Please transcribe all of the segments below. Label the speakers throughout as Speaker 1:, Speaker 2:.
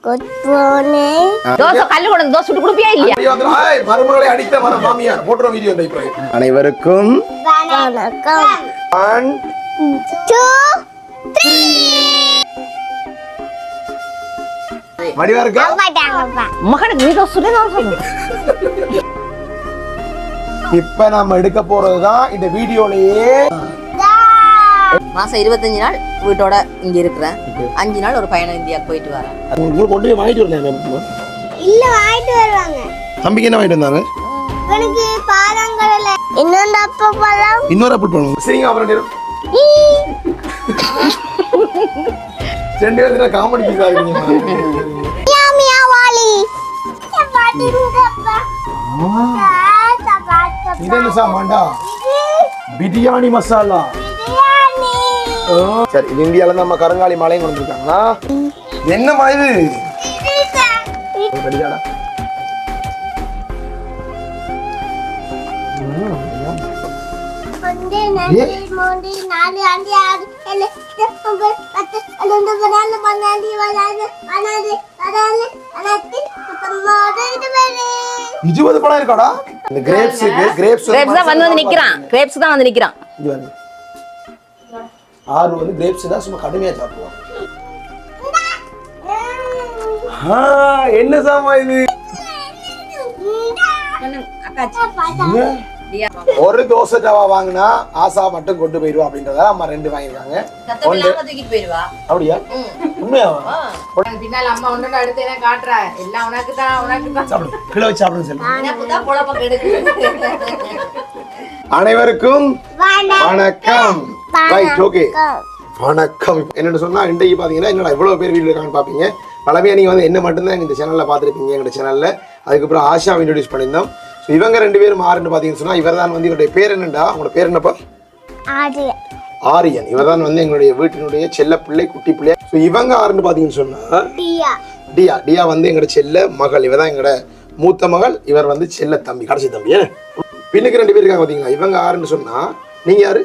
Speaker 1: Good morning.
Speaker 2: Dosa கல்லு கொண்டு தோசை சுட்டு குடுப்பியா இல்லையா?
Speaker 3: மருமகளை அடித்த மாமியார் போடுற வீடியோ அனைவருக்கும்
Speaker 1: வணக்கம்.
Speaker 3: 1
Speaker 1: 2 3
Speaker 3: வடிவா இருக்கா?
Speaker 1: பாட்டாங்கப்பா.
Speaker 2: மகனுக்கு நீ தோசை சுட்டு நான் சொல்றேன்.
Speaker 3: இப்ப நாம எடுக்க போறதுதான் இந்த வீடியோலயே
Speaker 2: மாசம் 25 நாள் வீட்டோட இங்க இருக்கிறேன். 5 நாள் ஒரு பயணம் இந்தியாவுக்கு போயிட்டு வரேன்.
Speaker 3: உங்களுக்கு கொண்டு போய் வாங்கிட்டு வரல
Speaker 1: இல்ல வாங்கிட்டு வருவாங்க.
Speaker 3: தம்பிக்கு என்ன வாங்கிட்டு வந்தாங்க?
Speaker 1: எனக்கு பாறாங்கடல. இன்னொரு அப்பா பழம்.
Speaker 3: இன்னொரு அப்பள் பண்ணுவோம். சரிங்க அப்புறம் ரெண்டு பேரும் காமெடி பீஸாகிறீங்க.
Speaker 1: மியா வாலி. சப்பாத்தி ரூடப்பா.
Speaker 3: இது என்ன சாமான்டா? பிரியாணி மசாலா.
Speaker 1: பிரியாணி.
Speaker 3: சரி இது இந்தியால நம்ம கருங்காலி மலையும் கொண்டு வந்திருக்காங்களா? என்னமா இது? படிச்சாடா. இருபது பழம் இருக்காடா? இந்த கிரேப்ஸ்
Speaker 2: தான் வந்து நிக்கிறான். கிரேப்ஸ் தான் வந்து நிக்கிறான்.
Speaker 3: ஆறு வந்து கிரேப்ஸ் தான் சும்மா கடுமையா சாப்பிடுவான். என்ன சாமா இது? ஒரு தோசை தவா வாங்கினா ஆசா மட்டும் கொண்டு போயிடுவா அப்படின்றத அம்மா 2 வாங்கிருக்காங்க. அப்படியா? உண்மையாவா?
Speaker 4: பின்னால அம்மா ஒண்ணு அடுத்து என்ன காட்டுறா? எல்லாம் உனக்கு தான்
Speaker 3: சாப்பிடு. கிலோ வச்சு சாப்பிடுன்னு சொல்லு.
Speaker 4: எனக்கு தான் பொழப்ப கெடுக்குது.
Speaker 3: அனைவருக்கும் வணக்கம். Right okay. வணக்கம். என்னன்னு சொன்னா இன்றைக்கு பாத்தீங்கன்னா என்னடா இவ்வளவு பேர் வீடியோ இருக்காங்கன்னு பாப்பீங்க. பலவே நீங்க வந்து என்ன மட்டும்தான் இந்த சேனல்ல பாத்துருப்பீங்க. எங்க சேனல்ல அதுக்கப்புறம் ஆஷா இன்ட்ரோடியூஸ் பண்ணியிருந்தோம். ஸோ இவங்க 2 பேரும் மாறுன்னு பார்த்தீங்கன்னு சொன்னால் இவர் தான் வந்து இவருடைய பேர் என்னண்டா? உங்களோட பேர் என்னப்பா? ஆரியன். இவர் தான் வந்து எங்களுடைய வீட்டினுடைய செல்ல பிள்ளை, குட்டி பிள்ளை. ஸோ இவங்க ஆறுன்னு பார்த்தீங்கன்னு சொன்னால் டியா வந்து எங்களோட செல்ல மகள். இவர் தான் எங்களோட மூத்த மகள். இவர் வந்து செல்ல தம்பி, கடைசி தம்பி. பின்னுக்கு 2 பேர் இருக்காங்க பார்த்தீங்களா? இவங்க ஆறுன்னு சொன்னால் நீங்கள் யாரு?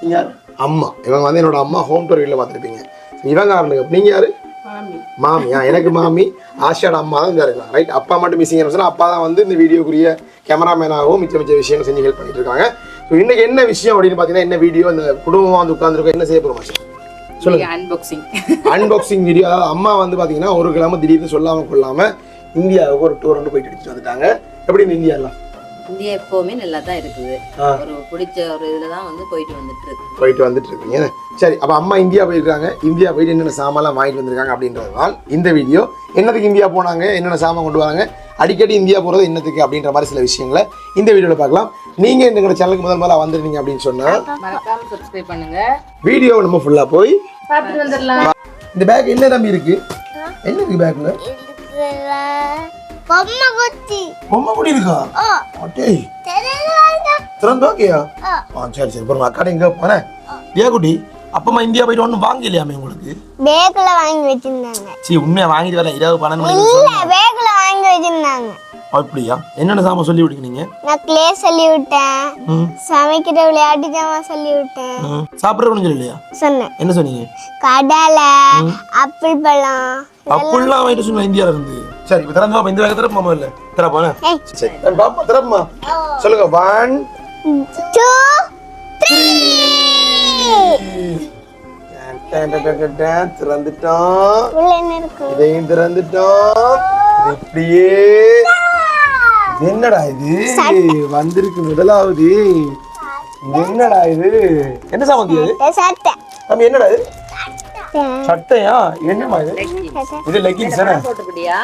Speaker 3: நீங்கள் யார்? அம்மா. இவங்க வந்து என்னோட அம்மா ஹோம் டூர் வீட்டில் பார்த்துருப்பீங்க. இவங்க ஆறுன்னு நீங்கள் யாரு? மாமியா. எனக்கு மாமி. ஆஷாட அம்மா தான் இந்த இருக்கலாம். ரைட். அப்பா மட்டும் மிஸ்ஸிங் சொன்னால் அப்பா தான் வந்து இந்த வீடியோக்குரிய கேமராமேனாகவும் மிச்ச விஷயங்கள் செஞ்சு ஹெல்ப் பண்ணிட்டு இருக்காங்க. ஸோ இன்னைக்கு என்ன விஷயம் அப்படின்னு பார்த்தீங்கன்னா என்ன வீடியோ? இந்த குடும்பமாக வந்து உட்காந்துருக்கோம். என்ன செய்ய போகிறோம் சொல்லுங்க. Unboxing video. அதாவது அம்மா வந்து பார்த்தீங்கன்னா ஒரு கிழமை திடீர்னு சொல்லாமல் கொள்ளாமல் இந்தியாவுக்கு ஒரு டூர் வந்து போயிட்டு அடிச்சுட்டு வந்துட்டாங்க. எப்படி இந்த இந்தியாலாம்?
Speaker 2: இந்தியா எப்பவுமே நல்லா தான் இருக்குது. ஒரு பிடிச்ச ஒரு இதுல தான் வந்து போயிட்டு வந்துட்டு இருக்கீங்க. சரி, அப்ப அம்மா இந்தியா போயிருக்காங்க. இந்தியா போயிட்டு என்னென்ன சாமான்லாம் வாங்கிட்டு வந்திருக்காங்க அப்படின்றதுதான் இந்த வீடியோ. என்னத்துக்கு இந்தியா போனாங்க, என்னென்ன சாமான் கொண்டு வராங்க, அடிக்கடி இந்தியா போறது என்னத்துக்கு அப்படின்ற மாதிரி சில விஷயங்களை இந்த வீடியோல பார்க்கலாம். நீங்க இந்த சேனலுக்கு முதல்ல வந்திருந்தீங்க அப்படின்னு சொன்னா
Speaker 4: மறக்காம சப்ஸ்கிரைப் பண்ணுங்க.
Speaker 3: வீடியோ நம்ம ஃபுல்லா போய்
Speaker 4: பார்த்துட்டு வந்துடலாம்.
Speaker 3: இந்த பேக் என்ன தம்பி இருக்கு? என்ன இருக்கு பேக்ல? பொம்மை குடி இருக்கா? அடேய் திறந்து ஓகேயா? சரி சரி. அப்புறம் அக்கா எங்க போனேன் தியா குட்டி? அப்பமா இந்தியா போயிட்டு ஒன்றும் வாங்கலையாமே உங்களுக்கு?
Speaker 1: பேக்ல வாங்கி வச்சிருந்தாங்க.
Speaker 3: சரி உண்மையா வாங்கிட்டு வரேன். 12 மணிக்கு
Speaker 1: இல்ல பேக்ல வாங்கி வச்சிருந்தாங்க.
Speaker 3: அப்படியா? என்னென்ன சாமான் சொல்லி விட்டீங்க நீங்க?
Speaker 1: நான் கிளே சொல்லி விட்டேன். சமைக்கிற விளையாட்டு ஜாமான் சொல்லி விட்டேன்.
Speaker 3: சாப்பிடுறவனு சொல்லலையா? சொன்னேன். என்ன சொன்னீங்க?
Speaker 1: கடலை, ஆப்பிள் பழம்.
Speaker 3: அப்பெல்லாம் வாங்கிட்டு சொன்ன இந்தியால இருந்து. சரி இப்ப திறந்து பாப்பா. இந்த வேக திறப்பு மாமா இல்ல திறப்பானே. சரி பாப்பா திறப்புமா. சொல்லுங்க. 1 2 3 திறந்துட்டோம். இதையும் திறந்துட்டோம். இப்படியே என்னடா இது வந்திருக்கு? முதலாவது என்னடா இது? என்ன சாமான் இது? தம்பி என்னடா இது? சட்டையா? என்னமா இது? இது லெகின்ஸ் தானே?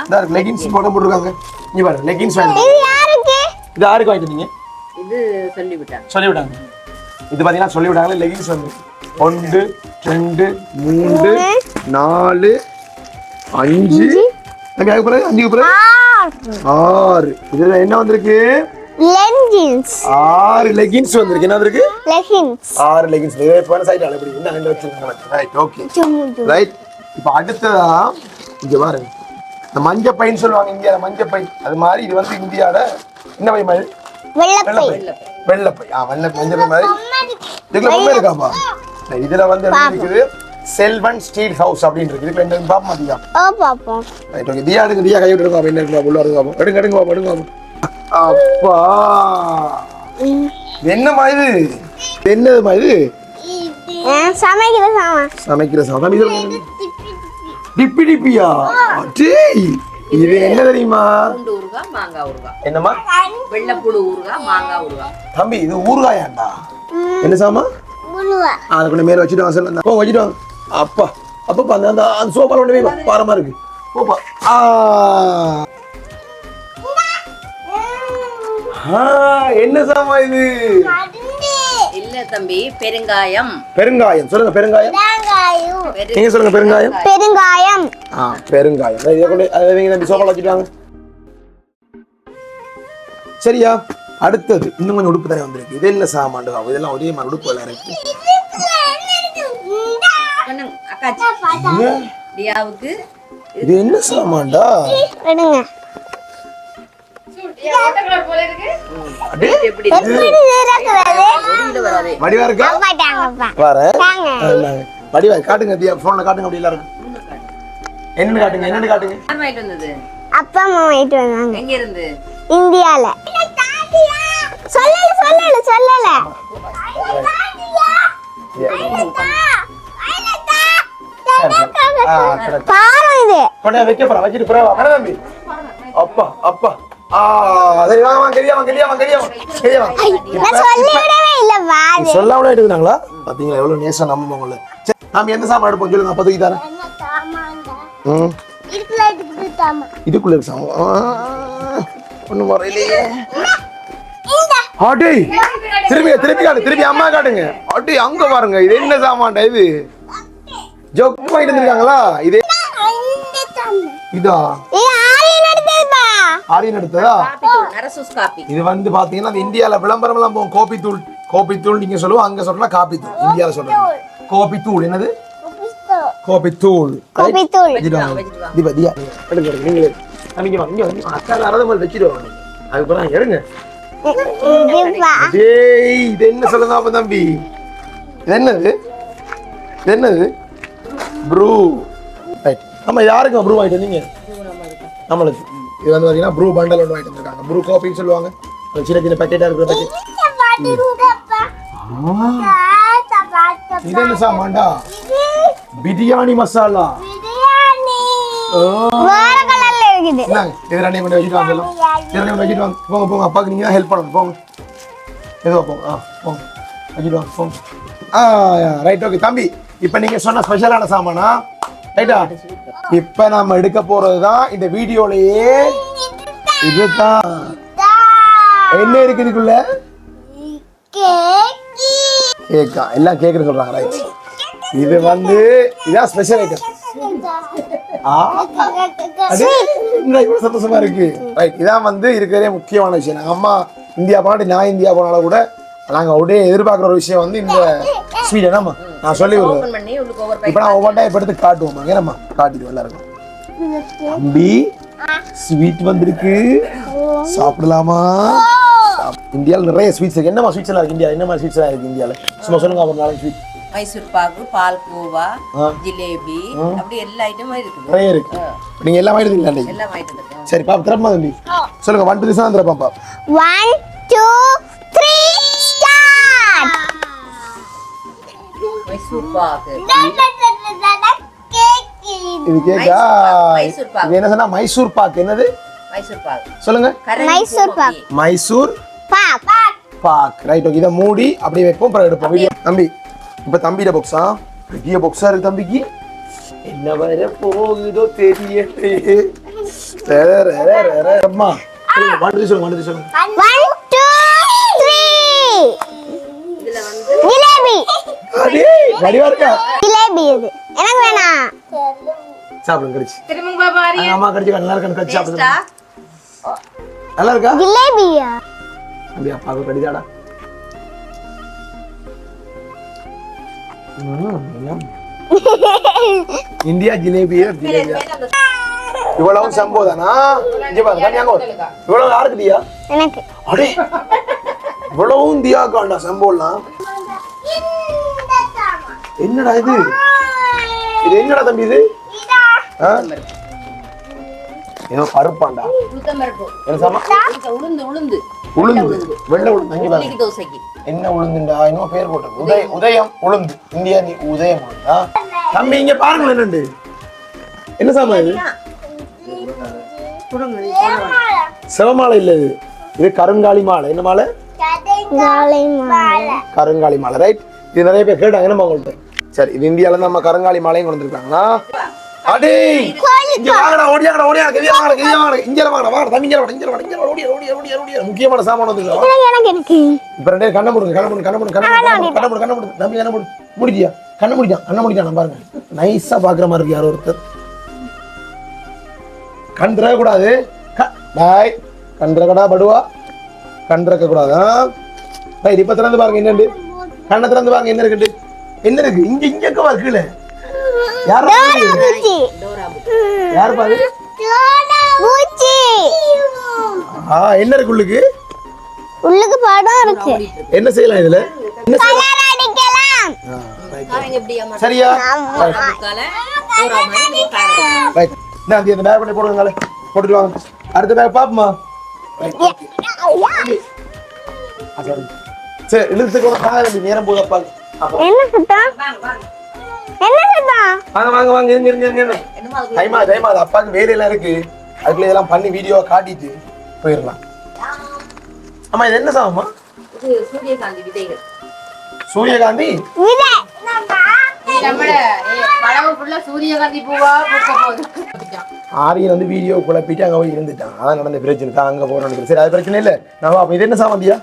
Speaker 3: இந்த லெகின்ஸ் போட்டுருக்காங்க. இங்க பாருங்க லெகின்ஸ் வாங்கி. இது யாருக்கு? இது யாருக்கு வாங்கிட்டு வந்தீங்க?
Speaker 2: இது
Speaker 3: சொல்லிவிட்டாங்க. இது பாத்தீங்கன்னா சொல்லிவிட்டாங்க. லெகின்ஸ் வந்து 1 2 3 4 5 தம்பி அதுக்கு பிறகு 5க்கு பிறகு 6. இதுல என்ன வந்திருக்கு?
Speaker 1: லெகின்ஸ்.
Speaker 3: 6 லெகின்ஸ் வந்திருக்கு. என்ன வந்திருக்கு?
Speaker 1: லெகின்ஸ். 6
Speaker 3: லெகின்ஸ். இதே போன சைடுல எப்படி இந்த ஹேண்ட் வச்சிருக்காங்க. Right okay. ரைட். இப்போ அடுத்ததா இங்க பாருங்க. இந்த மஞ்ச பைன்னு சொல்லுவாங்க இந்தியால. மஞ்ச பை அது மாதிரி இது வந்து இந்தியால என்ன பை மாதிரி? வெள்ளை பை. வெள்ளை பை. மஞ்ச பை மாதிரி. இதுல பொம்மை இருக்காப்பா? இதுல வந்து என்ன இருக்குது? செல்வன் ஸ்டீல் ஹவுஸ் அப்படின்னு இருக்கு. இதுக்கு என்ன பாப்பா மதியா?
Speaker 1: ஓ பாப்போம்.
Speaker 3: Right okay. தியா எடுங்க, தியா கை விட்டு எடுங்க. என்ன இருக்கு உள்ள இருக்கு பாப்போம். எடுங்க எடுங்க பாப்போம், எடுங்க பாப்போம். அப்பா இது என்னமா இது? என்னதுமா இது?
Speaker 1: சமைக்கிற சாமான்.
Speaker 3: சமைக்கிற சாமான். இது டிப்பி டிப்பியா? டேய் இது என்ன தெரியுமா?
Speaker 4: பூண்டு ஊறுகாய், மாங்காய் ஊறுகாய்.
Speaker 3: என்னம்மா?
Speaker 4: வெள்ளைப்பூடு ஊறுகாய், மாங்காய் ஊறுகாய்.
Speaker 3: தம்பி இது ஊறுகாயாண்டா? என்ன சாமா?
Speaker 1: முழுவா.
Speaker 3: அதை கொஞ்சம் மேல வச்சுட்டு வாங்க சொல்ல. போ வச்சுட்டு வாங்க. அப்பா அப்பப்பா அந்த அந்த சோப்பால ஒன்று வை, பாரமா இருக்கு. போப்பா. என்ன சாமா இது?
Speaker 4: இல்ல தம்பி, பெருங்காயம்.
Speaker 3: பெருங்காயம். சொல்லுங்க பெருங்காயம். நீங்க சொல்லுங்க பெருங்காயம்.
Speaker 1: பெருங்காயம்.
Speaker 3: பெருங்காயம். இதை கொண்டு அதை வைங்க தம்பி, சோப்பால வச்சுட்டு வாங்க. சரியா? அடுத்தது இன்னும் கொஞ்சம் உடுப்பு தானே வந்திருக்கு. இது என்ன சாமான்? இதெல்லாம் ஒரே மாதிரி உடுப்பு எல்லாம் இருக்கு.
Speaker 4: அக்காச்சி தியாவுக்கு
Speaker 3: இது என்ன சாமான்டா?
Speaker 1: எடுங்க.
Speaker 4: எப்படி
Speaker 3: வடிவா இருக்கா?
Speaker 1: பாட்டாங்கப்பா.
Speaker 3: வரேன். வடிவா காட்டுங்க தியா, போன்ல காட்டுங்க. அப்படி எல்லாரும் என்னன்னு காட்டுங்க, என்னன்னு காட்டுங்க.
Speaker 4: யார் வாங்கிட்டு வந்தது?
Speaker 1: அப்பா அம்மா வாங்கிட்டு வந்தாங்க.
Speaker 4: எங்க இருந்து?
Speaker 1: இந்தியால. சொல்லல சொல்லல சொல்லல. பாரு இது.
Speaker 3: கொண்டா வைக்க போறா, வச்சிட்டு போறா. வர தம்பி. அப்பா அப்பா. சரி வாங்க வாங்க, கெரியா வாங்க, கெரியா வாங்க, கெரியா வாங்க. கெரியா வாங்க.
Speaker 1: நான் சொல்லிடவே இல்ல வாது.
Speaker 3: சொல்லாமலே எடுக்குறாங்களா? பாத்தீங்களா எவ்வளவு நேசம் நம்ம உங்களை. சரி நாம எந்த சாமான் எடுப்போம் சொல்லுங்க, அப்ப தூக்கி தரேன். இதுக்குள்ள இருக்கு சாமான். ஒண்ணும் வரையிலையே. அடே திருப்பி திருப்பி காட்டு, திருப்பி அம்மா காட்டுங்க. அடே அங்க பாருங்க, இது என்ன சாமான்டா இது? ஜோக் வாங்கிட்டு வந்திருக்காங்களா? இது இதா ஆரியன் எடுத்ததா? இது வந்து பாத்தீங்கன்னா இந்தியால விளம்பரம் எல்லாம் போகும். கோபி தூள், கோபி தூள் நீங்க சொல்லுவோம், அங்க சொல்றா காபி தூள். இந்தியால சொல்றோம் கோபி தூள். என்னது? கோபி தூள்.
Speaker 1: கோபி தூள்.
Speaker 3: தீபா தியா எடுங்க எடுங்க, நீங்களே நீங்க வாங்க. இங்க வந்து அக்கா அரதமல் வச்சிடுவாங்க. அதுக்கப்புறம் எடுங்க. டேய் இது என்ன சொல்லுதா அப்ப தம்பி? இது என்னது? இது என்னது? ப்ரூ. ரைட். நம்ம யாருக்கு ப்ரூ வாங்கிட்டு வந்தீங்க? நம்மளுக்கு. இது வந்து பாத்தீங்கன்னா ப்ரூ பண்டல் ஒன்று வாங்கிட்டு வந்திருக்காங்க. ப்ரூ காஃபின்னு சொல்லுவாங்க. சின்ன சின்ன பேக்கெட்டா இருக்கிற பேக்கெட். இது என்ன சாமான்டா? பிரியாணி மசாலா.
Speaker 1: வேற கலர்ல இருக்குது.
Speaker 3: என்னங்க இது ரெண்டையும் கொண்டு வச்சிட்டு வாங்க. இது ரெண்டையும் வச்சிட்டு வாங்க. போங்க போங்க, அப்பாக்கு நீங்க ஹெல்ப் பண்ணணும். போங்க ஏதோ போங்க. போங்க வச்சிட்டு வாங்க போங்க. ரைட் ஓகே தம்பி. இப்போ நீங்க சொன்ன ஸ்பெஷலான சாமானா? ரைட்டா? இப்போ நாம எடுக்க போறதுதான் இந்த வீடியோலயே இதுதான். என்ன இருக்கு இதுக்குள்ள? கேக்கா. எல்லாம் கேக்குன்னு சொல்றாங்க. ரைட். இது வந்து இதான் ஸ்பெஷல் ஐட்டம். அது இவ்வளவு சந்தோஷமா இருக்கு. ரைட். இதான் வந்து இருக்கிறதே முக்கியமான விஷயம். நாங்க அம்மா இந்தியா போனாட்டி நான் இந்தியா போனாலும் கூட நாங்க அப்படியே எதிர்பார்க்குற ஒரு விஷயம் வந்து இந்த ஸ்வீட். என்னம்மா நான் சொல்லி விடுறேன். இப்ப நான் ஒவ்வொரு டைம் எடுத்து காட்டுவோம்மா. ஏன்னம்மா காட்டிடுவோம் எல்லாருக்கும். தம்பி ஸ்வீட் வந்திருக்கு, சாப்பிடலாமா? இந்தியாவில் நிறைய ஸ்வீட்ஸ் இருக்கு. என்னமா ஸ்வீட்ஸ் எல்லாம் இருக்கு இந்தியா? என்ன மாதிரி ஸ்வீட்ஸ் எல்லாம் இருக்கு இந்தியாவில்? சும்மா சொல்லுங்க. ஒரு நாளைக்கு ஸ்வீட்
Speaker 4: மைசூர் பாகு, பால்கோவா, ஜிலேபி, அப்படி எல்லா ஐட்டமும் இருக்குது.
Speaker 3: நிறைய இருக்கு. நீங்க எல்லாம் வாங்கிட்டு இருக்கீங்களா?
Speaker 4: எல்லாம் வாங்கிட்டு இருக்கேன்.
Speaker 3: சரி பாப்பா திறப்பா தம்பி. சொல்லுங்க 1 2 3 திறப்பா பாப்பா.
Speaker 1: 1 2 3 ஸ்டார்ட்.
Speaker 4: மைசூர் பாகு.
Speaker 3: இது கேக்கா?
Speaker 4: மைசூர் பாகு.
Speaker 3: இது என்ன சொன்னா? மைசூர் பாக். என்னது?
Speaker 4: மைசூர் பாகு.
Speaker 3: சொல்லுங்க.
Speaker 1: மைசூர் பாக்.
Speaker 3: மைசூர்
Speaker 1: பாக்.
Speaker 3: பாக். Right okay. இத மூடி அப்படியே வைப்போம், அப்புறம் எடுப்போம். தம்பி இப்ப தம்பியோட பாக்ஸா? பெரிய பாக்ஸா இருக்கு தம்பிக்கு. என்ன வர போகுதோ தெரியலையே. அம்மா சொல்லுங்க. 1 2 சொல்லுங்க. 1 2 சொல்லுங்க.
Speaker 1: 1 2 3.
Speaker 4: இதுல வந்து
Speaker 1: ஜிலேபி.
Speaker 3: அடே வடிவா இருக்கா?
Speaker 1: ஜிலேபி இது. எனக்கு வேணாம்.
Speaker 3: சாப்பிடுங்க கடிச்சு.
Speaker 4: திரும்ப பாபாரி.
Speaker 3: அம்மா கடிச்சு நல்லா இருக்கா? கடிச்சு சாப்பிடுங்க. நல்லா இருக்கா?
Speaker 1: ஜிலேபியா?
Speaker 3: அப்படியே அப்பாவுக்கு கடிதாடா. இந்தியா ஜிலேபியா? ஜிலேபியா இவ்வளவு சம்போதானா? இங்க பாருங்க கன்னியாங்க. இவ்வளவு யாருக்கு தியா?
Speaker 1: எனக்கு.
Speaker 3: அடே இவ்வளவும் தியா காண்டா சம்போலாம். என்னடா இது? இது என்னடா தம்பி இது ஆ? ஏதோ பருப்பாண்டா என்ன சாமா
Speaker 4: உளுந்து உளுந்து
Speaker 3: உளுந்து வெள்ளை உளுந்து அங்கே பாருங்க.
Speaker 4: இட்லிக்கு தோசைக்கு
Speaker 3: என்ன உளுந்துண்டா இன்னும் பேர் போட்டு உதயம் உளுந்து இந்தியா உதயம் உளுந்தா தம்பி இங்க பாருங்க என்னண்டு என்ன சாமா இது சிவமாலை இல்ல இது கருங்காலி மாலை என்ன மாலை கருங்காலி மாலை ரைட் இது நிறைய பேர் கேட்டாங்க என்ன உங்கள்ட்ட சரி இது இந்தியால நம்ம கருங்காலி மாலையும் கொண்டு வந்திருக்காங்களா அடே இங்க வாங்கடா ஓடியாங்கடா கெதியா வாங்கடா இங்க வாங்கடா தம்பி இங்க வாங்கடா ஓடியா முக்கியமான சாமான் வந்துருக்கா
Speaker 1: எனக்கு
Speaker 3: இப்ப ரெண்டே கண்ணை மூடுங்க தம்பி கண்ணை மூடு முடிட்டியா கண்ணை முடிட்டான் பாருங்க நைஸா பாக்குற மாதிரி இருக்கு யாரோ ஒருத்தர் கண் திறக்க கூடாது டாய் கண் திறக்கடா படுவா கண் திறக்க கூடாதா ரைட் இப்ப திறந்து பாருங்க என்னண்டு கண்ணை திறந்து பாருங்க என்ன இருக்கு இங்க கீழே யார் பாரு என்ன இருக்கு
Speaker 1: உள்ளுக்கு படம் இருக்கு
Speaker 3: என்ன செய்யலாம் இதுல என்ன செய்யலாம்
Speaker 1: கலர் அடிக்கலாம்
Speaker 3: சரியா ரைட் நான் அந்த பேக் பண்ணி போடுங்க போட்டுட்டு வாங்க அடுத்த பேக் பாப்போமா சரி இழுத்து கூட பாருங்க நேரம் போதப்பா
Speaker 1: என்ன சுத்தம்
Speaker 3: வாங்க இருங்க டைமா அது அப்பாவுக்கு வேலையெல்லாம் இருக்கு அதுக்குள்ள இதெல்லாம் பண்ணி வீடியோவை காட்டிட்டு போயிடலாம் ஆமா இது என்ன சாமா
Speaker 4: இது சூரியகாந்தி விதைகள்
Speaker 3: சூரியகாந்தி
Speaker 4: சூரியகாந்தி பூவா
Speaker 3: ஆரியன் வந்து வீடியோ குழப்பிட்டு அங்க போய் இருந்துட்டான் அதான் நடந்த பிரச்சனை தான் அங்க போறோம் சரி அது பிரச்சனை இல்ல நான் அப்ப இது என்ன சாமந்தியா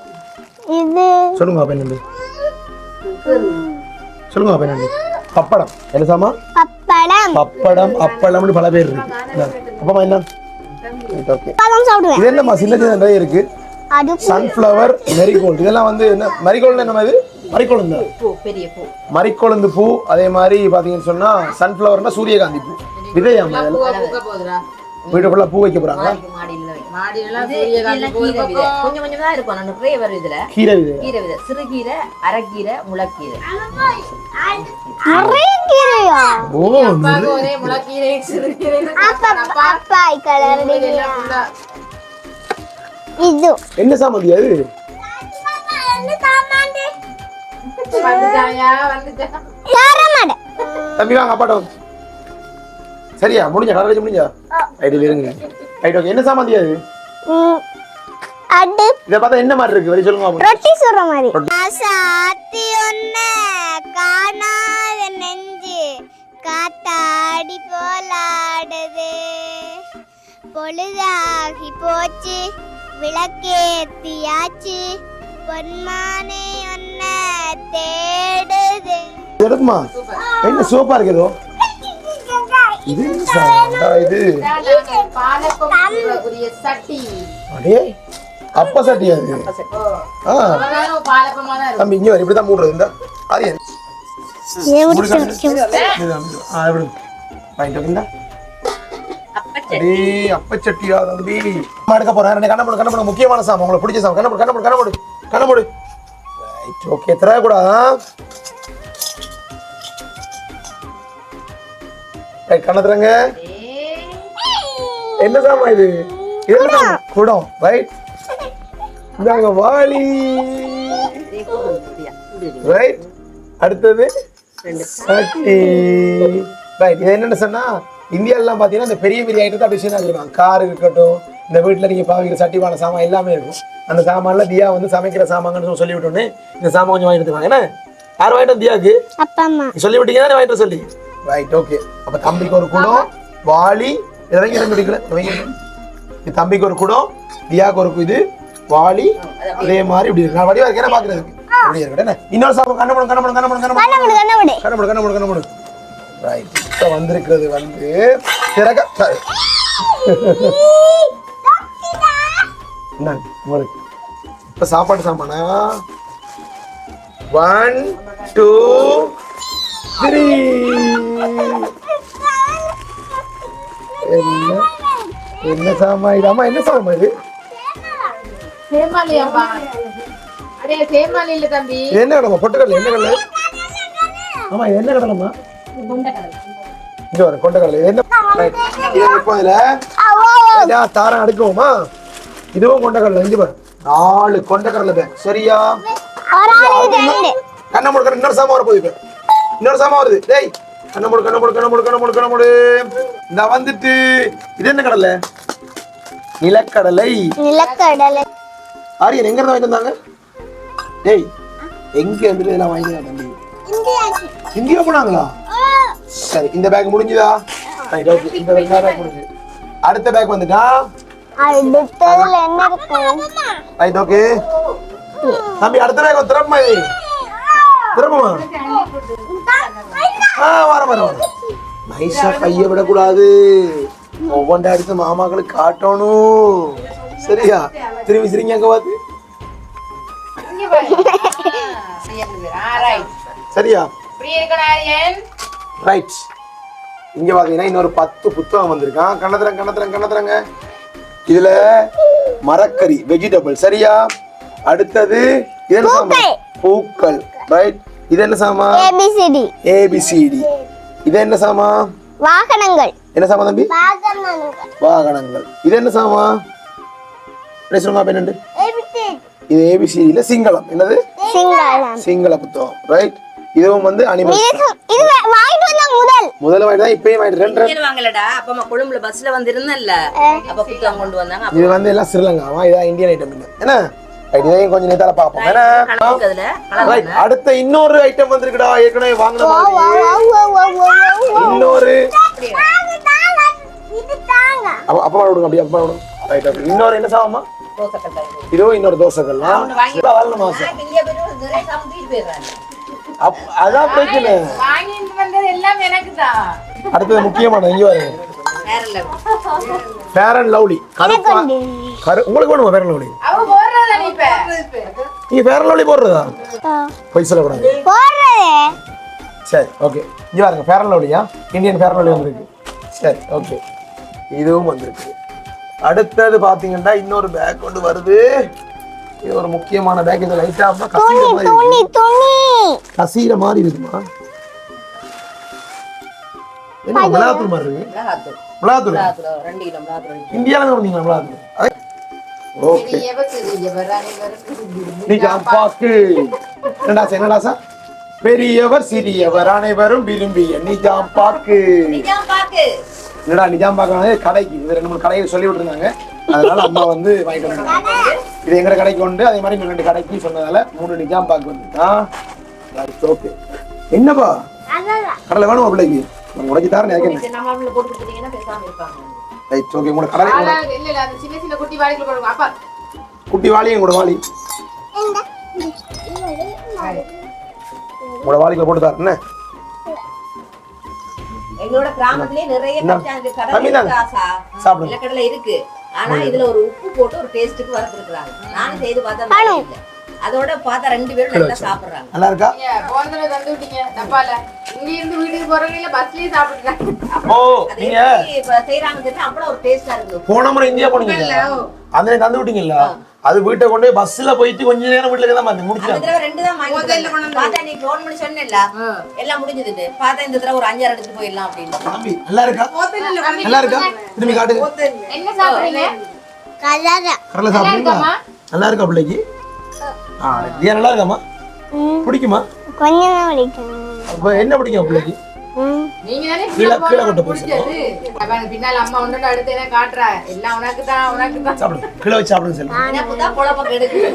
Speaker 1: இது
Speaker 3: சொல்லுங்க அப்ப என்னது சொல்லுங்க அப்ப என்னது பப்படம் என்ன சாமா பப்படம்னு பல பேர் இருக்கு அப்பமா என்ன ஓகே இது என்னமா சின்ன சின்ன நிறைய இருக்கு சன்ஃப்ளவர் மெரிகோல்டு இதெல்லாம் வந்து என்ன மெரிகோல்டு என்ன இது மரிக்கொழுந்து
Speaker 4: பெரிய பூ
Speaker 3: மரிக்கொழுந்து பூ அதே மாதிரி பாத்தீங்கன்னு சொன்னா சன்ஃப்ளவர்னா சூரியகாந்தி பூ விதையா வீடு ஃபுல்லா பூ வைக்க போறாங்க
Speaker 4: கொஞ்சம் கொஞ்சம் தான் இருக்கும் நிறைய வரும் இதுல
Speaker 3: கீரை விதை
Speaker 4: கீரை விதை சிறுகீரை அரைக்கீரை முளைக்கீரை
Speaker 1: நிறைய கீரையா
Speaker 4: ஒரே முளைக்கீரை சிறுகீரை
Speaker 1: பப்பாய் கலர் இது
Speaker 3: என்ன சாமந்தி அது தம்பி வாங்க அப்பாட்ட சரியா முடிஞ்சா கடை முடிஞ்சா ஐடியில் இருங்க ரைட் ஓகே என்ன சாமந்தி அது
Speaker 1: அடு
Speaker 3: இத பார்த்தா என்ன மாதிரி இருக்கு வரி சொல்லுங்க
Speaker 1: ரொட்டி சுடுற மாதிரி சாத்தி ஒன்ன காணாத நெஞ்சு காத்தாடி போலாடுது பொழுதாகி போச்சு விளக்கேத்தியாச்சு பொன்மானே ஒன்ன தேடுது
Speaker 3: எடுக்குமா என்ன சோப்பா இருக்கு ஏதோ இது இது அடே அப்பா சட்டி அது தம்பி இங்க வர இப்படிதான் மூடுறது இந்த அது அப்பச்சட்டியா தம்பி எடுக்க போறேன் கண்ணப்படு முக்கியமான சாமம் உங்களுக்கு பிடிச்ச சாமம் கண்ணப்படு ரைட் ஓகே தரக்கூடாதா கண்ணத்துறங்க என்ன சாமா இது குடம் ரைட் இதாங்க வாளி ரைட் அடுத்தது சட்டி ரைட் இது என்னன்னு சொன்னா இந்தியாலாம் பாத்தீங்கன்னா இந்த பெரிய பெரிய ஐட்டத்தை அப்படி செய்ய வச்சிருப்பாங்க கார் இருக்கட்டும் இந்த வீட்டுல நீங்க பாவிக்கிற சட்டிவான சாமான் எல்லாமே இருக்கும் அந்த சாமான்ல தியா வந்து சமைக்கிற சாமான்னு சொல்லி விட்டோன்னே இந்த சாமான் கொஞ்சம் வாங்கிட்டு எடுத்துவாங்க என்ன யார் வாங்கிட்டு தியாக்கு
Speaker 1: அப்பா அம்மா
Speaker 3: சொல்லி விட்டீங்க தானே வாங்கிட்டு சொல்லி ரைட் ஓகே அப்ப தம்பிக்கு ஒரு குடம் வாளி இதெல்லாம் இடம் பிடிக்கல தம்பிக்கு ஒரு குடம் தியாக்கு ஒரு இது வாளி அதே மாதிரி இப்படி இருக்கு நான் வடிவா இருக்கேன் பாக்குறதுக்கு அப்படியே இருக்கேன் இன்னொரு சாப்பிடும் கண்ணப்படும் ரைட் இப்ப வந்திருக்கிறது வந்து இப்ப சாப்பாடு சாமானா 1 2 3 என்ன சாமா இது அம்மா என்ன சாமா இது
Speaker 4: சேமாலியாப்பா அடே சேமாலி இல்ல தம்பி
Speaker 3: என்ன கடலை பொட்டுக்கடலை என்ன கடலை ஆமா இது என்ன கடலைமா இங்க வர கொண்டக்கடலை இது என்ன ரைட் இது இப்போ இதுல தாரம் அடுக்குவோமா இதுவும் கொண்டக்கடலை இங்க பாரு 4 கொண்டக்கடலை பேக் சரியா கண்ண மூடு இன்னொரு சாமா வர போகுது இன்னொரு சாமா வருது டேய் கண்ண மூடு இந்த வந்துட்டு இது என்ன கடலை நிலக்கடலை ஆரியன் எங்க இருந்து வாங்கிட்டு வந்தாங்க டேய் எங்க இருந்து இதெல்லாம் வாங்கிட்டு தம்பி இந்தியா போனாங்களா சரி இந்த பேக் முடிஞ்சுதா ரைட் ஓகே இந்த பேக் முடிஞ்சு அடுத்த பேக் வந்துட்டா
Speaker 1: அடுத்ததுல என்ன இருக்கு
Speaker 3: ரைட் ஓகே தம்பி அடுத்த பேக் திறம்மா இது திறம்மா வர நைஸா கையை விடக்கூடாது ஒவ்வொன்றா எடுத்து மாமாக்களுக்கு காட்டணும் சரியா திரும்பி சிரிங்க அங்க பார்த்து சரியா ரைட் இங்க பாத்தீங்கன்னா இன்னொரு 10 புத்தகம் வந்திருக்கான் கண்ணத்துறங்க இதுல மரக்கறி வெஜிடபிள் சரியா அடுத்தது இது என்ன சாமா பூக்கள் ரைட் இது என்ன சாமா ஏபிசிடி இது என்ன சாமா
Speaker 1: வாகனங்கள்
Speaker 3: என்ன சாமா தம்பி வாகனங்கள் இது என்ன சாமா சொல்லுங்க என்னண்டு இது ஏபிசிடி இல்ல சிங்களம் என்னது சிங்கள புத்தகம் ரைட் இதுவும் வந்து அனிமல்
Speaker 1: இது வாங்கிட்டு வந்த முதல்
Speaker 3: வாங்கிட்டு தான் இப்பயும் வாங்கிட்டு ரெண்டு
Speaker 4: வாங்கலடா அப்ப கொழும்புல பஸ்ல வந்திருந்தல்ல அப்ப புத்தகம் கொண்டு வந்தாங்க
Speaker 3: இது வந்து எல்லாம் ஸ்ரீலங்காவா இதா இந்தியன் ஐட்டம் இல்ல என்ன இதையும் கொஞ்சம் நேத்தால பாப்போம் ஏன்னா ரைட் அடுத்த இன்னொரு ஐட்டம் வந்திருக்குடா ஏற்கனவே வாங்குன மாதிரி இன்னொரு அப்பா விடுங்க அப்படியே அப்பா விடுங்க ரைட் ஓகே இன்னொரு என்ன சாமா இதுவும் இன்னொரு தோசைகள்லாம் வரல மாசம் அதான் பிரச்சனை அடுத்தது முக்கியமான இங்க பாருங்க ஃபேர் அண்ட் லவ்லி உங்களுக்கு வேணுமா ஃபேர் அண்ட் லவ்லி நீங்க ஃபேர் அண்ட் லவ்லி போடுறதா போய் சொல்லக்கூடாது சரி ஓகே இங்க பாருங்க ஃபேர் அண்ட் லவ்லியா இந்தியன் ஃபேர் அண்ட் லவ்லி வந்திருக்கு சரி ஓகே இதுவும் வந்திருக்கு அடுத்தது பாத்தீங்கன்னா இன்னொரு பேக் கொண்டு வருது இது ஒரு முக்கியமான பேக் இது லைட்டா கசீர மாதிரி இருக்குமா என்ன மிளகாத்தூள் மாதிரி இருக்கு மிளகாத்தூள்
Speaker 4: 2 கிலோ மிளகாத்தூள்
Speaker 3: இந்தியால இருந்து வந்தீங்களா மிளகாத்தூள் ஓகே நிஜாம்பாக்கு என்னடா சார் பெரியவர் சிறியவர் அனைவரும் விரும்பிய நிஜாம்பாக்கு என்னடா நிஜாம்பாக்கு கடைக்கு இது 2-3 கடையை சொல்லி விட்டுருந்தாங்க அதனால அம்மா வந்து வாங்கிட்டு வந்தாங்க இது எங்க கடைக்கு கொண்டு அதே மாதிரி 2 கடைக்கு சொன்னதால 3 நிஜாம்பாக்கு வந்து ஓகே என்னப்பா கடலை வேணுமா பிள்ளைக்கு நான் உடைச்சு தரேன் நினைக்கிறேன் ரைட் ஓகே உங்களோட கடலை குட்டி வாளி உங்களோட வாளி உங்களோட வாளிக்குள்ள போட்டு தரேன் என்ன
Speaker 4: எங்களோட கிராமத்திலே நிறைய கடலை இருக்கு ஆனா இதுல ஒரு உப்பு போட்டு ஒரு டேஸ்டுக்கு வறுத்துருக்காங்க நானும் செய்து பார்த்தா அதோட பார்த்தா 2 பேரும் நல்லா சாப்பிடுறாங்க
Speaker 3: நல்லா இருக்கா
Speaker 5: போந்தல தந்து விட்டீங்க டப்பால இங்க இருந்து வீட்டுக்கு போறவங்க பஸ்லயே சாப்பிடுறாங்க
Speaker 3: ஓ நீங்க
Speaker 4: இப்ப செய்றாங்கன்னு அவ்வளவு ஒரு டேஸ்டா இருக்கு
Speaker 3: போன முறை இந்தியா போனீங்க அந்த தந்து விட்டீங்கல்ல அது வீட்டை கொண்டு போய் பஸ்ல போயிட்டு கொஞ்ச நேரம் வீட்டுல தான் வந்து முடிச்சாங்க
Speaker 4: இந்த தடவை 2 தான் வாங்கி பார்த்தா நீ ஃபோன் பண்ணி சொன்னேல்ல எல்லாம் முடிஞ்சது பார்த்தா இந்த தடவை ஒரு 5-6 எடுத்து போயிடலாம் அப்படின்னு
Speaker 3: தம்பி நல்லா இருக்கா நல்லா இருக்கா திரும்பி காட்டுங்க
Speaker 5: என்ன சாப்பிடுறீங்க
Speaker 3: கடலை சாப்பிடுறீங்களா நல்லா இருக்கா பிள்ளைக்கு இது நல்லா இருக்காமா பிடிக்குமா
Speaker 1: கொஞ்சம் பிடிக்கும்
Speaker 3: அப்ப என்ன பிடிக்கும் பிள்ளைக்கு
Speaker 5: நீங்க தானே
Speaker 3: கீழே கொண்டு போய்
Speaker 5: அவன் பின்னால அம்மா உன்னோட அடுத்து என்ன காட்டுறா எல்லாம் உனக்கு தான்
Speaker 3: சாப்பிடுங்க கீழே வச்சு சாப்பிடுங்க சொல்லு
Speaker 4: எனக்கு தான் குழப்பம் கெடுக்குது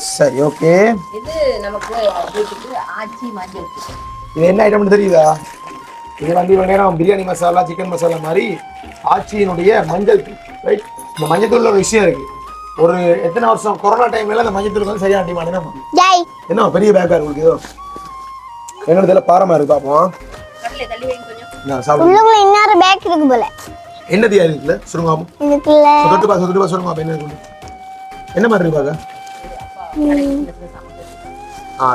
Speaker 3: சரி ஓகே
Speaker 4: இது நமக்கு வீட்டுக்கு ஆச்சி மஞ்சள்
Speaker 3: இது என்ன ஐட்டம்னு தெரியுதா இது வந்து இவ்வளவு நேரம் பிரியாணி மசாலா சிக்கன் மசாலா மாதிரி ஆச்சியினுடைய மஞ்சள் தூள் ரைட் இந்த மஞ்சள் தூள்ல ஒரு விஷயம் இருக்கு ஒரு எத்தனை வருஷம் கொரோனா டைம்ல அந்த மஞ்சள் தூள் வந்து சரியான டிமாண்ட் என்ன பெரிய பேக்கா இருக்கு ஏதோ என்னோட பாரமா இருக்கு பாப்போம்
Speaker 4: கடலை தள்ளி வைங்க கொஞ்சம்
Speaker 3: நான் சாப்பிடுங்க
Speaker 1: உள்ளுக்குள்ள இன்னொரு பேக் இருக்கு போல
Speaker 3: என்ன தியா இருக்குல்ல சுருங்காம
Speaker 1: இதுக்குள்ள
Speaker 3: தொட்டு பா சுருங்கா என்ன இருக்கு என்ன மாதிரி இருக்கு பாக்க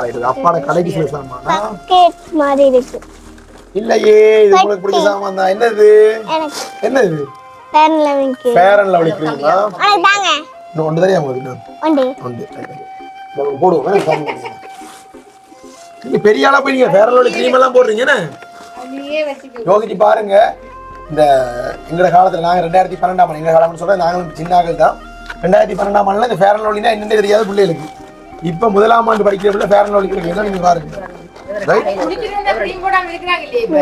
Speaker 3: ரைட் அப்பாட கடைக்கு சில சாமான்
Speaker 1: பக்கெட் மாதிரி இருக்கு
Speaker 3: இல்லையே இது உங்களுக்கு பிடிச்ச சாமான் தான் என்னது
Speaker 1: எனக்கு
Speaker 3: என்ன இது
Speaker 1: fair and lovely
Speaker 3: fair and lovely கிரீமா
Speaker 1: உனக்கு தாங்க
Speaker 3: இன்னும் ஒன்று தெரியும் உங்களுக்கு
Speaker 1: உண்டு
Speaker 3: போடுவோம் நீங்க பெரிய ஆளா போய் நீங்க ஃபேர் அண்ட் லவ்லி கிரீம் எல்லாம் போடுறீங்க என்ன
Speaker 5: நீயே வச்சுக்கோ.
Speaker 3: யோசிச்சு பாருங்க. இந்த எங்களோட காலத்துல நாங்க 2012ஆம் ஆண்டு, எங்க காலம்னு சொல்றேன், நாங்களும் சின்ன ஆட்கள் தான். 2012ஆம் ஆண்டுல இந்த ஃபேர் அண்ட் லவ்லினா என்னன்னு தெரியாத பிள்ளைகளுக்கு. இப்ப முதலாம் ஆண்டு படிக்கிற பிள்ளை ஃபேர் அண்ட் லவ்லி கிடைக்கும். நீங்க பாருங்க. ரைட்?
Speaker 5: குடிக்கிறவங்க cream போடாம இருக்கிறாங்க இல்லையே இப்ப.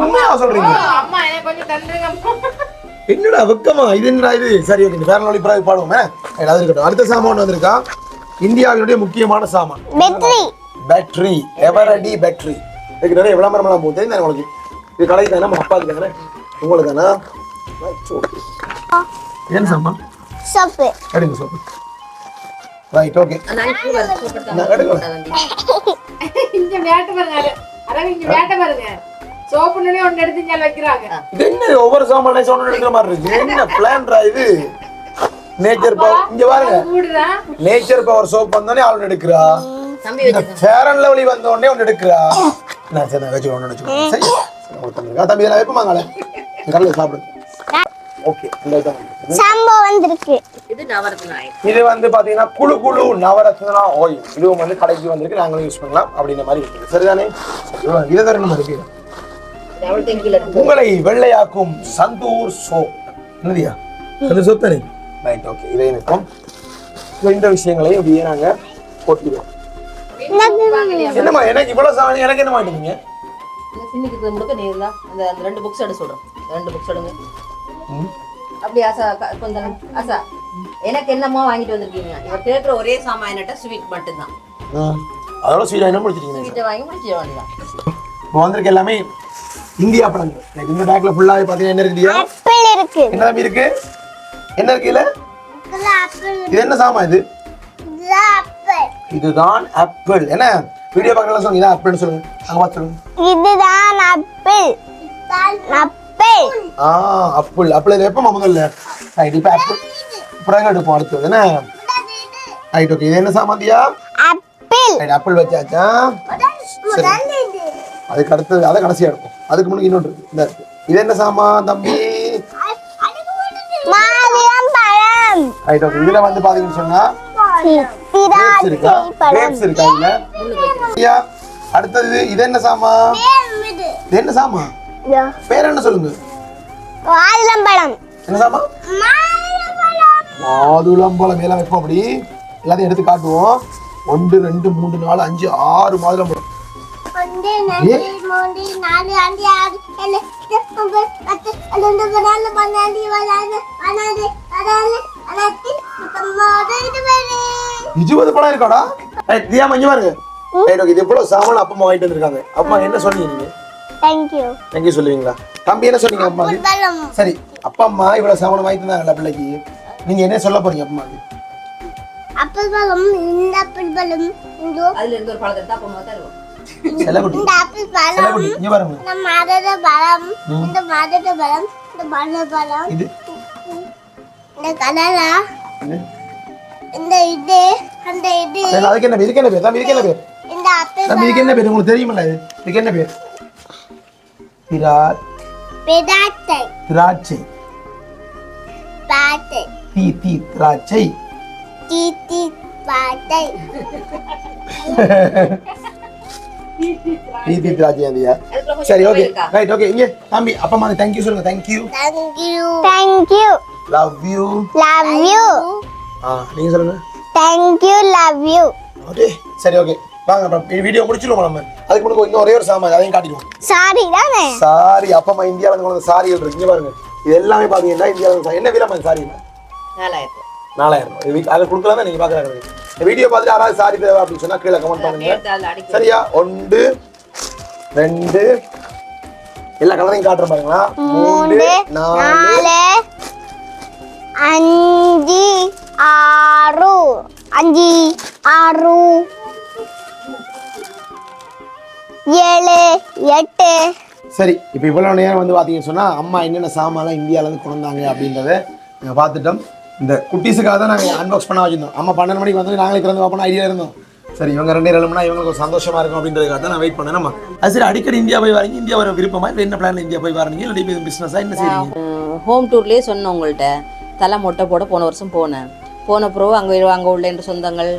Speaker 3: உண்மையா சொல்றீங்க?
Speaker 5: அம்மா எனக்கு கொஞ்சம் தந்துருங்க.
Speaker 3: என்னடா வெக்கமா இது? என்னடா இது? சரி, ஓகே, ஃபேர் அண்ட் லவ்லி பிறகு பாடுவோமே. அது இருக்கட்டும். அடுத்த சாமான் வந்திருக்கா, இந்தியாவினுடைய முக்கியமான சாமான் பேட்டரி. எவரடி பேட்டரி. இதுக்கு நிறைய விளம்பரம்லாம் போகுது. தெரியுதா உங்களுக்கு? இது கடைக்கு தானே, நம்ம அப்பாவுக்கு தானே, உங்களுக்கு தானே. என்ன சாமான்?
Speaker 1: சோப்பு.
Speaker 3: எடுங்க சோப்பு. Right, okay.
Speaker 5: இங்க வேட்டை பாருங்க. அரங்க இங்க வேட்டை பாருங்க. சோப்புனே ஒன்னு எடுத்து இங்க வைக்கறாங்க.
Speaker 3: இது என்ன ஒவ்வொரு சாமானே சொன்ன எடுக்கிற மாதிரி இருக்கு? என்ன பிளான்ரா இது? Nature power. இங்க பாருங்க,
Speaker 5: கூடுதா?
Speaker 3: நேச்சர் பவர் சோப் வந்தோடனே ஆள் எடுக்கிறா. ஃபேர் அண்ட் லவ்லி வந்த உடனே ஒன்று எடுக்கிறா. நான் சரி வச்சு ஒன்று வச்சுக்கோங்க. சரி தம்பி, இதெல்லாம் வைப்பமாங்களே கடலை சாப்பிடுங்க. ஓகே,
Speaker 1: ஷாம்பு வந்திருக்கு.
Speaker 4: இது நவரத்ன ஆயில்.
Speaker 3: இது வந்து பாத்தீங்கன்னா குழு குழு நவரத்னா ஆயில். இதுவும் வந்து கடைக்கு வந்திருக்கு, நாங்களும் யூஸ் பண்ணலாம் அப்படின்ற மாதிரி இருக்குது. சரிதானே? இதை தர நம்ம இருக்கு. உங்களை வெள்ளையாக்கும் சந்தூர் சோப். என்னதியா அந்த சோப் தானே? Right, okay. இதை நிற்போம். இந்த விஷயங்களையும் இப்படியே நாங்க போட்டுக்கிறோம். என்னம்மா எனக்கு இவ்வளவு சாமான், எனக்கு என்ன மாட்டீங்க?
Speaker 4: இந்த சின்னிக்கு முழுக்க நீங்க அந்த 2 புக்ஸ் எடுத்து சொல்றேன். 2 புக்ஸ் எடுங்க. அப்படி ஆசா கொஞ்சம் ஆசா எனக்கு என்னமோ வாங்கிட்டு வந்திருக்கீங்க. இவர் கேட்குற ஒரே சாமான்ட்ட ஸ்வீட் மட்டும்தான்.
Speaker 3: அதோட ஸ்வீட் என்ன முடிச்சிட்டீங்க?
Speaker 4: ஸ்வீட்டை வாங்கி முடிச்சிட வேண்டியதான்.
Speaker 3: இப்போ வந்திருக்கு எல்லாமே இந்தியா பழங்கள். இந்த பேக்ல ஃபுல்லாவே பாத்தீங்கன்னா என்ன இருக்கு?
Speaker 1: ஆப்பிள் இருக்கு.
Speaker 3: என்ன தம்பி இருக்கு? என்ன இருக்கு இதுல? இது என்ன சாமான் இது? இதுதான் ஆப்பிள். என்ன வீடியோ பார்க்கலாம் சொல்லுங்க. இதான் ஆப்பிள்னு சொல்லுங்க. அங்க பார்த்து சொல்லுங்க.
Speaker 1: இதுதான் ஆப்பிள். ஆப்பிள்.
Speaker 3: ஆப்பிள். ஆப்பிள் இது எப்போ முதல்ல? ரைட், இப்போ ஆப்பிள் அப்புறம் எடுப்போம். அடுத்தது என்ன? Right, okay. இது என்ன சாமாந்தியா?
Speaker 1: ஆப்பிள்.
Speaker 3: ரைட், ஆப்பிள் வச்சாச்சா? அதுக்கு அடுத்தது அதை கடைசியா எடுப்போம். அதுக்கு முன்னாடி இன்னொன்று இருக்கு. இந்த இருக்கு. இது என்ன சாமான் தம்பி?
Speaker 1: மாதுளம்பழம்.
Speaker 3: Right, okay. இதுல வந்து பாத்தீங்கன்னு சொன்னா grapes இருக்கா? grapes இருக்கா இதுல? ஐயா, அடுத்தது இது என்ன சாமான்? இது என்ன சாமான்? பேர் என்ன சொல்லுங்க?
Speaker 1: மாதுளம்பழம்.
Speaker 3: என்ன சாமான்? மாதுளம்பழம். எல்லாம் வைப்போம். அப்படி எல்லாத்தையும் எடுத்து காட்டுவோம். 1 2 3 4 5 6 மாதுளம்பழம்.
Speaker 1: 1 2 3 4 5 6 7 8 9 10 11 12
Speaker 3: 20 பழம் இருக்காடா? ரைட், தியா மஞ்சு பாருங்க. Right, okay. இது எவ்வளவு சாமான் அப்பா வாங்கிட்டு வந்திருக்காங்க. அப்பா என்ன சொன்னீங்க நீங்க?
Speaker 1: தேங்க்யூ.
Speaker 3: தேங்க்யூ சொல்லுவீங்களா? தம்பி என்ன சொன்னீங்க அம்மா? சரி, அப்பா அம்மா இவ்வளவு சாமான் வாங்கிட்டு இருந்தாங்கல்ல பிள்ளைக்கு, நீங்க என்ன சொல்ல போறீங்க அம்மாக்கு?
Speaker 1: ஆப்பிள் பழம். இந்த ஆப்பிள் பழம்
Speaker 4: அதுல இருந்து ஒரு பழத்தை எடுத்து அப்பா தருவோம்.
Speaker 3: செல்லகுட்டி,
Speaker 1: இந்த ஆப்பிள் பழம்.
Speaker 3: செல்லகுட்டி இங்க பாருங்க.
Speaker 1: இந்த மாதுளை பழம். இந்த மாதுளை பழம். இந்த மாதுளை பழம்.
Speaker 3: இது
Speaker 1: இந்த கலரா. இந்த இது அந்த இது.
Speaker 3: அதுக்கு என்ன பேர்? இதுக்கு என்ன பேர்? தம்பி இதுக்கு என்ன பேர்?
Speaker 1: இந்த ஆப்பிள்
Speaker 3: தம்பி இதுக்கு என்ன பேர்? உங்களுக்கு தெரியுமில்ல இது? இதுக்கு என்ன பேர்?
Speaker 1: திராட்சை.
Speaker 3: திராட்சை.
Speaker 1: பாட்டை.
Speaker 3: திராட்சை.
Speaker 1: பாட்டை.
Speaker 3: திராட்சை அதியா? சரி, ஓகே. Right, okay. இங்க தம்பி அப்பா அம்மா தேங்க்யூ சொல்லுங்க. Thank you.
Speaker 1: Thank you.
Speaker 3: Love you.
Speaker 1: Love you.
Speaker 3: நீங்க சொல்லுங்க.
Speaker 1: தேங்க்யூ. Love you.
Speaker 3: ஓகே, சரி, ஓகே. வாங்க அப்புறம் வீடியோ முடிச்சிடுவோம். நம்ம அதுக்கு முன்னாடி இன்னும் ஒரே ஒரு சாமான் அதையும் காட்டிடுவோம்.
Speaker 1: சாரி தானே?
Speaker 3: சாரி. அப்பா அம்மா இந்தியாவில் இருந்து கொண்டு சாரிகள் இருக்கு. இங்க பாருங்க. இது எல்லாமே பாத்தீங்கன்னா இந்தியாவில் என்ன விலை சாரி?
Speaker 4: 4000.
Speaker 3: 4000. அதை கொடுக்கலாம் தான் நீங்க பாக்குறாங்க. இந்த வீடியோ பார்த்துட்டு யாராவது சாரி தேவை அப்படின்னு சொன்னா கீழே கமெண்ட் பண்ணுங்க. சரியா? 1 2 எல்லா கலரையும் காட்டுறேன் பாருங்களா. 3 4
Speaker 1: 5 6 5 6 7 8.
Speaker 3: சரி, இப்போ இவ்வளோ நேரம் வந்து பார்த்தீங்கன்னு சொன்னால் அம்மா என்னென்ன சாமான்லாம் இந்தியாவிலேருந்து கொண்டு வந்தாங்க அப்படின்றத நாங்கள் பார்த்துட்டோம். இந்த குட்டீஸுக்காக தான் நாங்கள் அன்பாக்ஸ் பண்ண வச்சுருந்தோம். அம்மா 12 மணிக்கு வந்து நாங்களே திறந்து பார்ப்போம் ஐடியா இருந்தோம். சரி, இவங்க 2 எழுமனா இவங்களுக்கு ஒரு சந்தோஷமாக இருக்கும் அப்படின்றதுக்காக தான் நான் வெயிட் பண்ணேன். நம்ம அது சரி, அடிக்கடி இந்தியா போய் வரீங்க? இந்தியா வர விருப்பமா இல்லை என்ன பிளான்? இந்தியா போய் வரீங்க இல்லை இப்போ பிஸ்னஸாக என்ன செய்றீங்க?
Speaker 4: ஹோம் டூர்லேயே சொன்னேன் உங்கள்கிட்ட. தலை மொட்டை போட போன வருஷம் போனேன். போன பிறகு அங்கே உள்ள என் சொந்தங்கள்,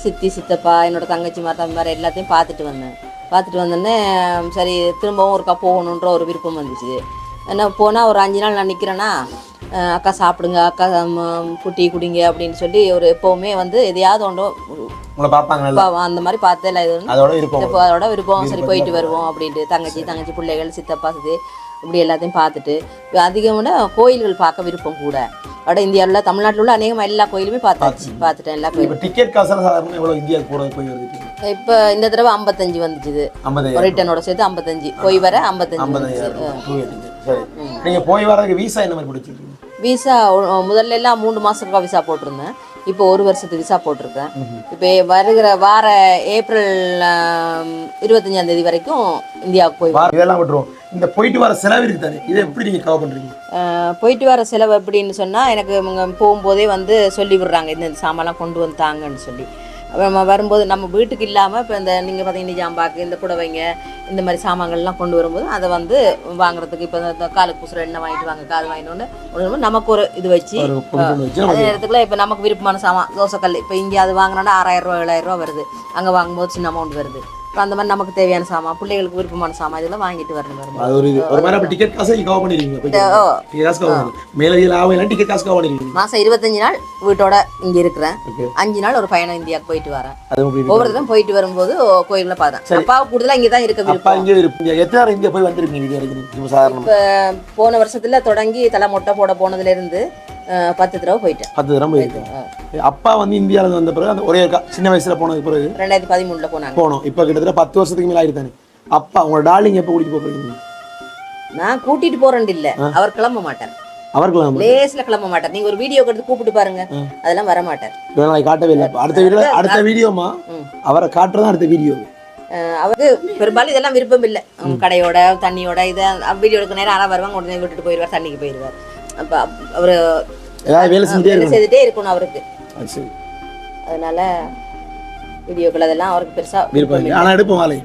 Speaker 4: சித்தி சித்தப்பா, என்னோட தங்கச்சி மாதிரி தம்பி மாதிரி எல்லாத்தையும் பார்த்துட்டு வந்தேன். பார்த்துட்டு வந்தோடனே சரி திரும்பவும் ஒருக்கா போகணுன்ற ஒரு விருப்பம் வந்துச்சு. என்ன போனால் ஒரு 5 நாள் நான் நிற்கிறேன்னா அக்கா சாப்பிடுங்க, அக்கா குட்டி குடிங்க அப்படின்னு சொல்லி ஒரு எப்போவுமே வந்து எதையாவது ஒன்று
Speaker 2: உங்களை பார்ப்பாங்க
Speaker 4: அந்த மாதிரி பார்த்தேன். இது
Speaker 2: அதோட விருப்பம்
Speaker 4: சரி போயிட்டு வருவோம் அப்படின்ட்டு தங்கச்சி பிள்ளைகள் சித்தப்பா இது இப்படி எல்லாத்தையும் பார்த்துட்டு அதிகமான கோயில்கள் பார்க்க விருப்பம் கூட. வட இந்தியாவில் தமிழ்நாட்டில் உள்ள அநேகமாக எல்லா கோயிலுமே பார்த்துட்டேன் எல்லா கோயிலும்.
Speaker 2: டிக்கெட் காசு சாதாரண எவ்வளோ இந்தியாவுக்கு போகிறது போய் வருது?
Speaker 4: இப்போ இந்த தடவை 55 வந்துச்சு, ரிட்டனோட சேர்த்து 55 போய் வர 55.
Speaker 2: சரி, நீங்கள் போய் வரதுக்கு வீசா என்ன மாதிரி பிடிச்சிருக்கீங்க?
Speaker 4: வீசா முதல்ல எல்லாம் 3 மாதத்துக்கு விசா போட்டிருந்தேன். இப்போ 1 வருஷத்துக்கு விசா போட்டிருக்கேன். இப்போ வருகிற வார ஏப்ரல் 25ஆம் தேதி வரைக்கும் இந்தியாவுக்கு போய்
Speaker 2: இதெல்லாம் விட்டுருவோம். இந்த போயிட்டு வர செலவு இருக்கு தானே, இதை எப்படி நீங்கள் கவர் பண்ணுறீங்க?
Speaker 4: போயிட்டு வர செலவு எப்படின்னு சொன்னால் எனக்கு போகும்போதே வந்து சொல்லி விடுறாங்க இந்த சாமான்லாம் கொண்டு வந்து தாங்கன்னு சொல்லி. நம்ம வரும்போது நம்ம வீட்டுக்கு இல்லாமல் இப்போ இந்த நீங்கள் பார்த்தீங்கன்னா ஜாம்பாக்கு இந்த புடவைங்க இந்த மாதிரி சாமான்கள்லாம் கொண்டு வரும்போது அதை வந்து வாங்குறதுக்கு இப்போ இந்த காலுக்கு பூசுற எண்ணெய் வாங்கிட்டு வாங்க, காது வாங்கினோன்னு நமக்கு ஒரு இது வச்சு அதே நேரத்துக்குள்ள இப்போ நமக்கு விருப்பமான சாமான் தோசைக்கல் இப்போ இங்கே அது வாங்கினோன்னா 6000 ரூபா 7000 ரூபா வருது, அங்கே வாங்கும்போது சின்ன அமௌண்ட் வருது. இப்போ அந்த மாதிரி நமக்கு தேவையான சாமான் பிள்ளைகளுக்கு விருப்பமான சாமான் இதெல்லாம் வாங்கிட்டு வரணும்.
Speaker 2: அது ஒரு மாதிரி அப்போ டிக்கெட் காசு கவர் பண்ணிடுவீங்க? மேலதில் ஆகும் டிக்கெட் காசு கவர் பண்ணிடுவீங்க.
Speaker 4: மாதம் 25 நாள் வீட்டோட இங்கே இருக்கிறேன், 5 நாள் ஒரு பயணம் இந்தியாவுக்கு போயிட்டு வரேன். ஒவ்வொருத்தரும் போயிட்டு வரும்போது கோயில்ல பார்த்தேன். அப்பா கூடுதலா இங்கே தான் இருக்க விருப்பம்.
Speaker 2: எத்தனை இங்கே போய் வந்துருக்கீங்க சாதாரண?
Speaker 4: இப்போ போன வருஷத்துல தொடங்கி தலை மொட்டை போட போனதுல இருந்து 10 தடவை போயிட்டேன்.
Speaker 2: 10 தடவை போயிருக்கேன். அப்பா வந்து இந்தியாவில் வந்த பிறகு அந்த ஒரே சின்ன வயசுல போனது பிறகு
Speaker 4: 2013 போனோம்.
Speaker 2: இப்போ கிட்டத்தட்ட 10 வருஷத்துக்கு மேலே ஆயிருத்தானே. அப்பா உங்களோட டார்லிங் எப்போ கூட்டிட்டு போறீங்க?
Speaker 4: நான் கூட்டிட்டு போறேன் இல்ல, அவர் கிளம்ப மாட்டார்.
Speaker 2: அவர்
Speaker 4: லேஸ்ல கிளம்ப மாட்டார். நீங்க ஒரு வீடியோ எடுத்து கூப்பிட்டு பாருங்க, அதெல்லாம் வர மாட்டார்.
Speaker 2: காட்டவே இல்லை. அடுத்த வீடியோமா அவரை காட்டுறதா அடுத்த வீடியோ.
Speaker 4: அவருக்கு பெரும்பாலும் இதெல்லாம் விருப்பம் இல்லை. கடையோட தண்ணியோட இதை வீடியோ எடுக்க நேரம் யாராவது வருவாங்க, உடனே விட்டுட்டு போயிடுவார், தண்ணிக்கு போயிடுவார். அப்ப அவரு வேலை செய்துட்டே இருக்கணும் அவருக்கு. அதனால வீடியோக்கள் அதெல்லாம் அவருக்கு பெருசா விருப்பம்.
Speaker 2: ஆனா எடுப்போம் வாழை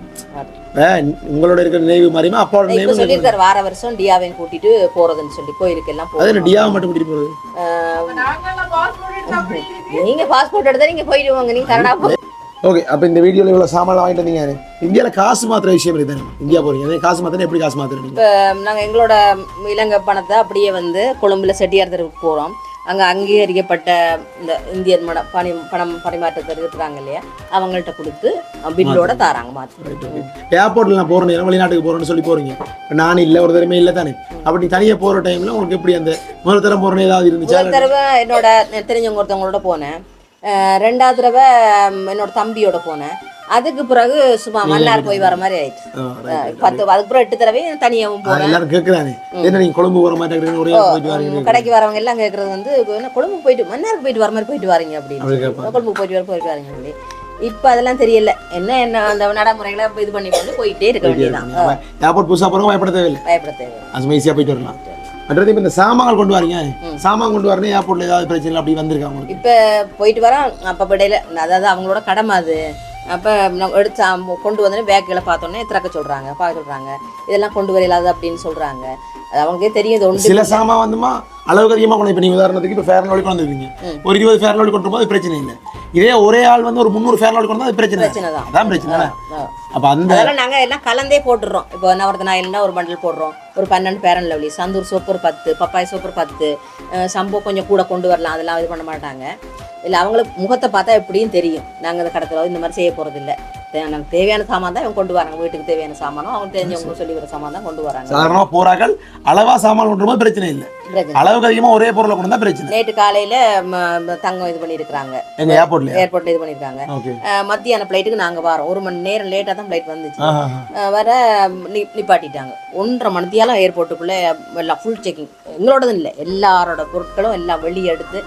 Speaker 2: உங்களோட இருக்கிற நினைவு மாதிரிமா அப்பாவோட நினைவு
Speaker 4: சொல்லியிருக்காரு. வார வருஷம் டியாவையும் கூட்டிட்டு போறதுன்னு சொல்லி கோயிலுக்கு எல்லாம் போறது.
Speaker 2: டியாவை மட்டும் கூட்டிட்டு போறது?
Speaker 4: நீங்க பாஸ்போர்ட் எடுத்தா நீங்க போயிடுவாங்க, நீங்க கனடா போ.
Speaker 2: ஓகே, அப்போ இந்த வீடியோவில் இவ்வளோ சாமான் வாங்கிட்டு வந்தீங்க. இந்தியாவில் காசு மாத்திர விஷயம் இருக்குது தானே? இந்தியா போகிறீங்க, காசு மாத்திரம் எப்படி காசு மாத்திரம்?
Speaker 4: இப்போ நாங்கள் எங்களோட இலங்கை பணத்தை அப்படியே வந்து கொழும்புல செட்டியார் தெருவுக்கு போகிறோம். அங்கே அங்கீகரிக்கப்பட்ட இந்த இந்தியன் பணம் பரிமாற்றத்தில் இருக்கிறாங்க இல்லையா, அவங்கள்ட்ட கொடுத்து பில்லோட தாராங்க மாற்றி.
Speaker 2: ஏர்போர்ட்டில் நான் போகிறேன், ஏன்னா வெளிநாட்டுக்கு போகிறேன்னு சொல்லி போகிறீங்க. இப்போ நானும் இல்லை, ஒரு தடவை இல்லை தானே. அப்படி தனியாக போகிற டைமில் உங்களுக்கு எப்படி அந்த முதல் தரம் போகிறேன்னு ஏதாவது இருந்துச்சு?
Speaker 4: முதல் தடவை என்னோட தெரிஞ்சவங்க ஒருத்தவங்களோட போனேன். 2வது தடவை என்னோட தம்பியோட போனேன். அதுக்கு பிறகு சும்மா மன்னார் போய் வர மாதிரி ஆயிடுச்சு. 10 அதுக்கு பிறகு 8 தடவை தனியாகவும் போனேன். எல்லாரும் கேட்குறாங்க, என்ன நீங்கள் கொழும்பு போகிற மாதிரி கடைக்கு வரவங்க எல்லாம் கேட்குறது வந்து கொழும்பு போயிட்டு மன்னாருக்கு போயிட்டு வர மாதிரி போயிட்டு வரீங்க அப்படின்னு. கொழும்பு போயிட்டு வரீங்க அப்படி. இப்போ அதெல்லாம் தெரியல, என்ன அந்த நடைமுறைகளை இது பண்ணி கொண்டு போயிட்டே இருக்க வேண்டியதான்.
Speaker 2: ஏர்போர்ட் புதுசாக போகிறவங்க பயப்பட தேவையில்லை. அது ஈஸியாக போயிட்டு வரலாம். மற்றது இப்போ இந்த சாமான்கள் கொண்டு வரீங்க, சாமான் கொண்டு வரணும் ஏர்போர்ட்டில் ஏதாவது பிரச்சனை அப்படி வந்திருக்காங்க? இப்போ
Speaker 4: போயிட்டு வரோம், அப்போ இடையில அதாவது அவங்களோட கடமை அது. அப்போ எடுத்து கொண்டு வந்தோடனே பேக்கில் பார்த்தோன்னே திறக்க சொல்கிறாங்க, பார்க்க சொல்கிறாங்க, இதெல்லாம் கொண்டு வர இல்லாத அப்படின்னு சொல்கிறாங்க. அது அவங்களுக்கே தெரியும். இது ஒன்று
Speaker 2: சில சாமான் வந்துமா அளவுக்கு அதிகமாக கொண்டு. இப்போ நீங்கள் உதாரணத்துக்கு இப்போ ஃபேர் லவ்லி கொண்டு வந்துருக்கீங்க, ஒரு 20 ஃபேர் லவ்லி கொண்டு போது பிரச்சனை இல்லை. இதே ஒரே ஆள் வந்து ஒரு 300 ஃபேர் லவ்லி கொண்டு அது பிரச்சனை தான். அதான் பிரச்சனை. அப்போ அதெல்லாம்
Speaker 4: நாங்கள் எல்லாம் கலந்தே போட்டுடுறோம். இப்போ நவரத்ன ஆயில்னா ஒரு பண்டில் போடுறோம், ஒரு 12 ஃபேர் லவ்லி, சந்தூர் சோப்பு 10, பப்பாய் சோப்பு 10, சம்போ கொஞ்சம் கூட கொண்டு வரலாம், அதெல்லாம் இது பண்ண மாட்டாங்க. இல்லை அவங்களுக்கு முகத்தை பார்த்தா எப்படியும் தெரியும் நாங்கள் அந்த கடத்தில் இந்த மாதிரி செய்ய போகிறது இல்லை. நாங்கள் தேவையான சாமான் தான் இவங்க கொண்டு வராங்க, வீட்டுக்கு தேவையான சாமானும் அவங்க தெரிஞ்சவங்க சொல்லி வர சாமான் தான் கொண்டு வராங்க.
Speaker 2: சாதாரணமாக போறார்கள், அளவா சாமான் கொண்டு போது பிரச்சனை இல்லை. அளவுக்கு அதிகமாக ஒரே பொருளை கொண்டு தான் பிரச்சனை.
Speaker 4: நேற்று காலையில் தங்கம் இது பண்ணியிருக்கிறாங்க, ஏர்போர்ட்ல இது பண்ணியிருக்காங்க. மத்தியான ஃப்ளைட்டுக்கு நாங்கள் வரோம், 1 மணி நேரம் லேட்டாக தான் ஃப்ளைட் வந்துச்சு. வர நிப்பாட்டிட்டாங்க. 1.5 மணித்தியாலும் ஏர்போர்ட்டுக்குள்ளே எல்லாம் ஃபுல் செக்கிங். எங்களோடதும் இல்லை, எல்லாரோட பொருட்களும் எல்லாம் வெளியே எடுத்து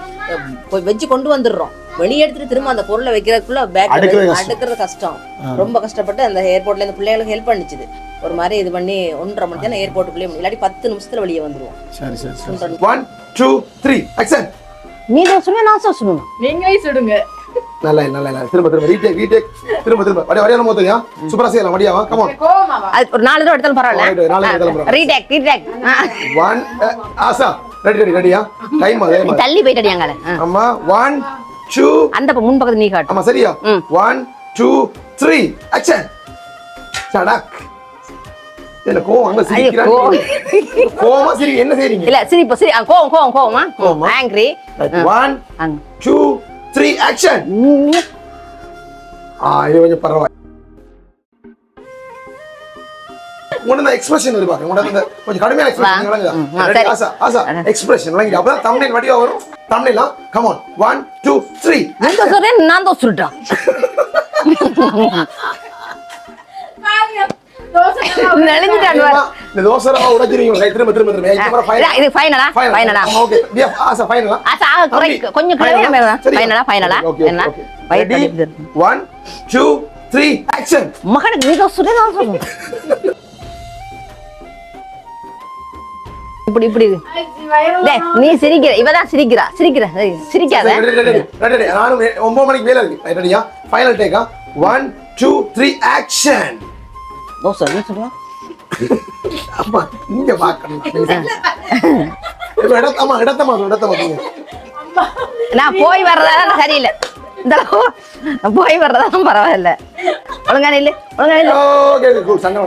Speaker 4: போய் வச்சு கொண்டு வந்துடுறோம். வெளியே எடுத்துட்டு திரும்ப அந்த பொருளை வைக்கிறதுக்குள்ள பேக் அடுக்கிறது கஷ்டம். ரொம்ப கஷ்டப்பட்டு அந்த ஏர்போர்ட்ல இந்த பிள்ளைகளுக்கு ஹெல்ப் பண்ணிச்சுது. ஒரு மாதிரி இது பண்ணி 1.5 மணி நேரம் ஏர்போர்ட்டுக்குள்ளே இல்லாட்டி 10 நிமிஷத்துல வெளியே வந்துருவோம்.
Speaker 2: 1 2 3 ஆக்சன்.
Speaker 4: நீங்க சொல்லுங்க, நான் சொல்லுங்க,
Speaker 5: நீங்களே சொல்லுங்க.
Speaker 2: நல்லா திரும்ப ரீடேக் திரும்ப வரையான மோதலையா சூப்பரா செய்யலாம். வடியாவா கம் ஆன்.
Speaker 4: அது ஒரு 4 தடவை எடுத்தாலும் பரவாயில்லை. ரீடேக்
Speaker 2: 1 ஆசா ரெடியா டைம் அதே மாதிரி
Speaker 4: தள்ளி போய்ட்டடியாங்க.
Speaker 2: அம்மா 1 2
Speaker 4: அந்த முன் பக்கத்துல நீ காட்டு.
Speaker 2: ஆமா சரியா 1 2 3 ஆக்சன்.
Speaker 3: டடக். என்ன கோவம் அங்க சிரிக்கிறாங்க. கோவமா சிரி என்ன செய்றீங்க?
Speaker 4: இல்ல சிரிப்பு சிரி கோவமா ஆங்கிரி.
Speaker 3: 1 2 3 ஆக்ஷன். இது கொஞ்சம் பரவாயில்லை. உடனே எக்ஸ்பிரஷன் எதிர்பார்க்க உடனே கொஞ்சம் கடுமையான எக்ஸ்பிரஷன் விளங்குதா? ஆசா ஆசா எக்ஸ்பிரஷன் விளங்குது. அப்பதான் தம்ப்நெயில் வடிவா வரும். தம்ப்நெயிலாம் கம் ஆன் 1 2 3
Speaker 4: நான் சொல்றேன் நான் தான் சொல்றேன். நெளிஞ்சிட்டான் பாரு.
Speaker 3: இந்த தோசரமா உடைச்சிரீங்க திரும்ப திரும்ப திரும்ப கேமரா ஃபைனல்.
Speaker 4: இது ஃபைனலா
Speaker 3: ஓகே டியா ஆசா ஃபைனலா
Speaker 4: ஆசா கொஞ்சம் கலையா ஃபைனலா என்ன
Speaker 3: ரெடி 1 2 3 ஆக்ஷன்.
Speaker 4: மகனுக்கு நீ தான் சொல்றேன். இப்படி இப்படி டேய் நீ சிரிக்கிற இவதான் சிரிக்காத.
Speaker 3: நானும் 9 மணிக்கு மேல இருக்கு. ரெடியா ஃபைனல் டேக்கா 1 2 3 ஆக்ஷன்.
Speaker 4: தோசை நீ சொல்றா.
Speaker 3: அப்பா இங்க பாக்கணும். இடத்தமா
Speaker 4: நான் போய் வர்றதா சரியில்லை. இந்த போய் வர்றதா பரவாயில்ல. ஒழுங்கா இல்ல
Speaker 3: ஓகே கூல். சண்டை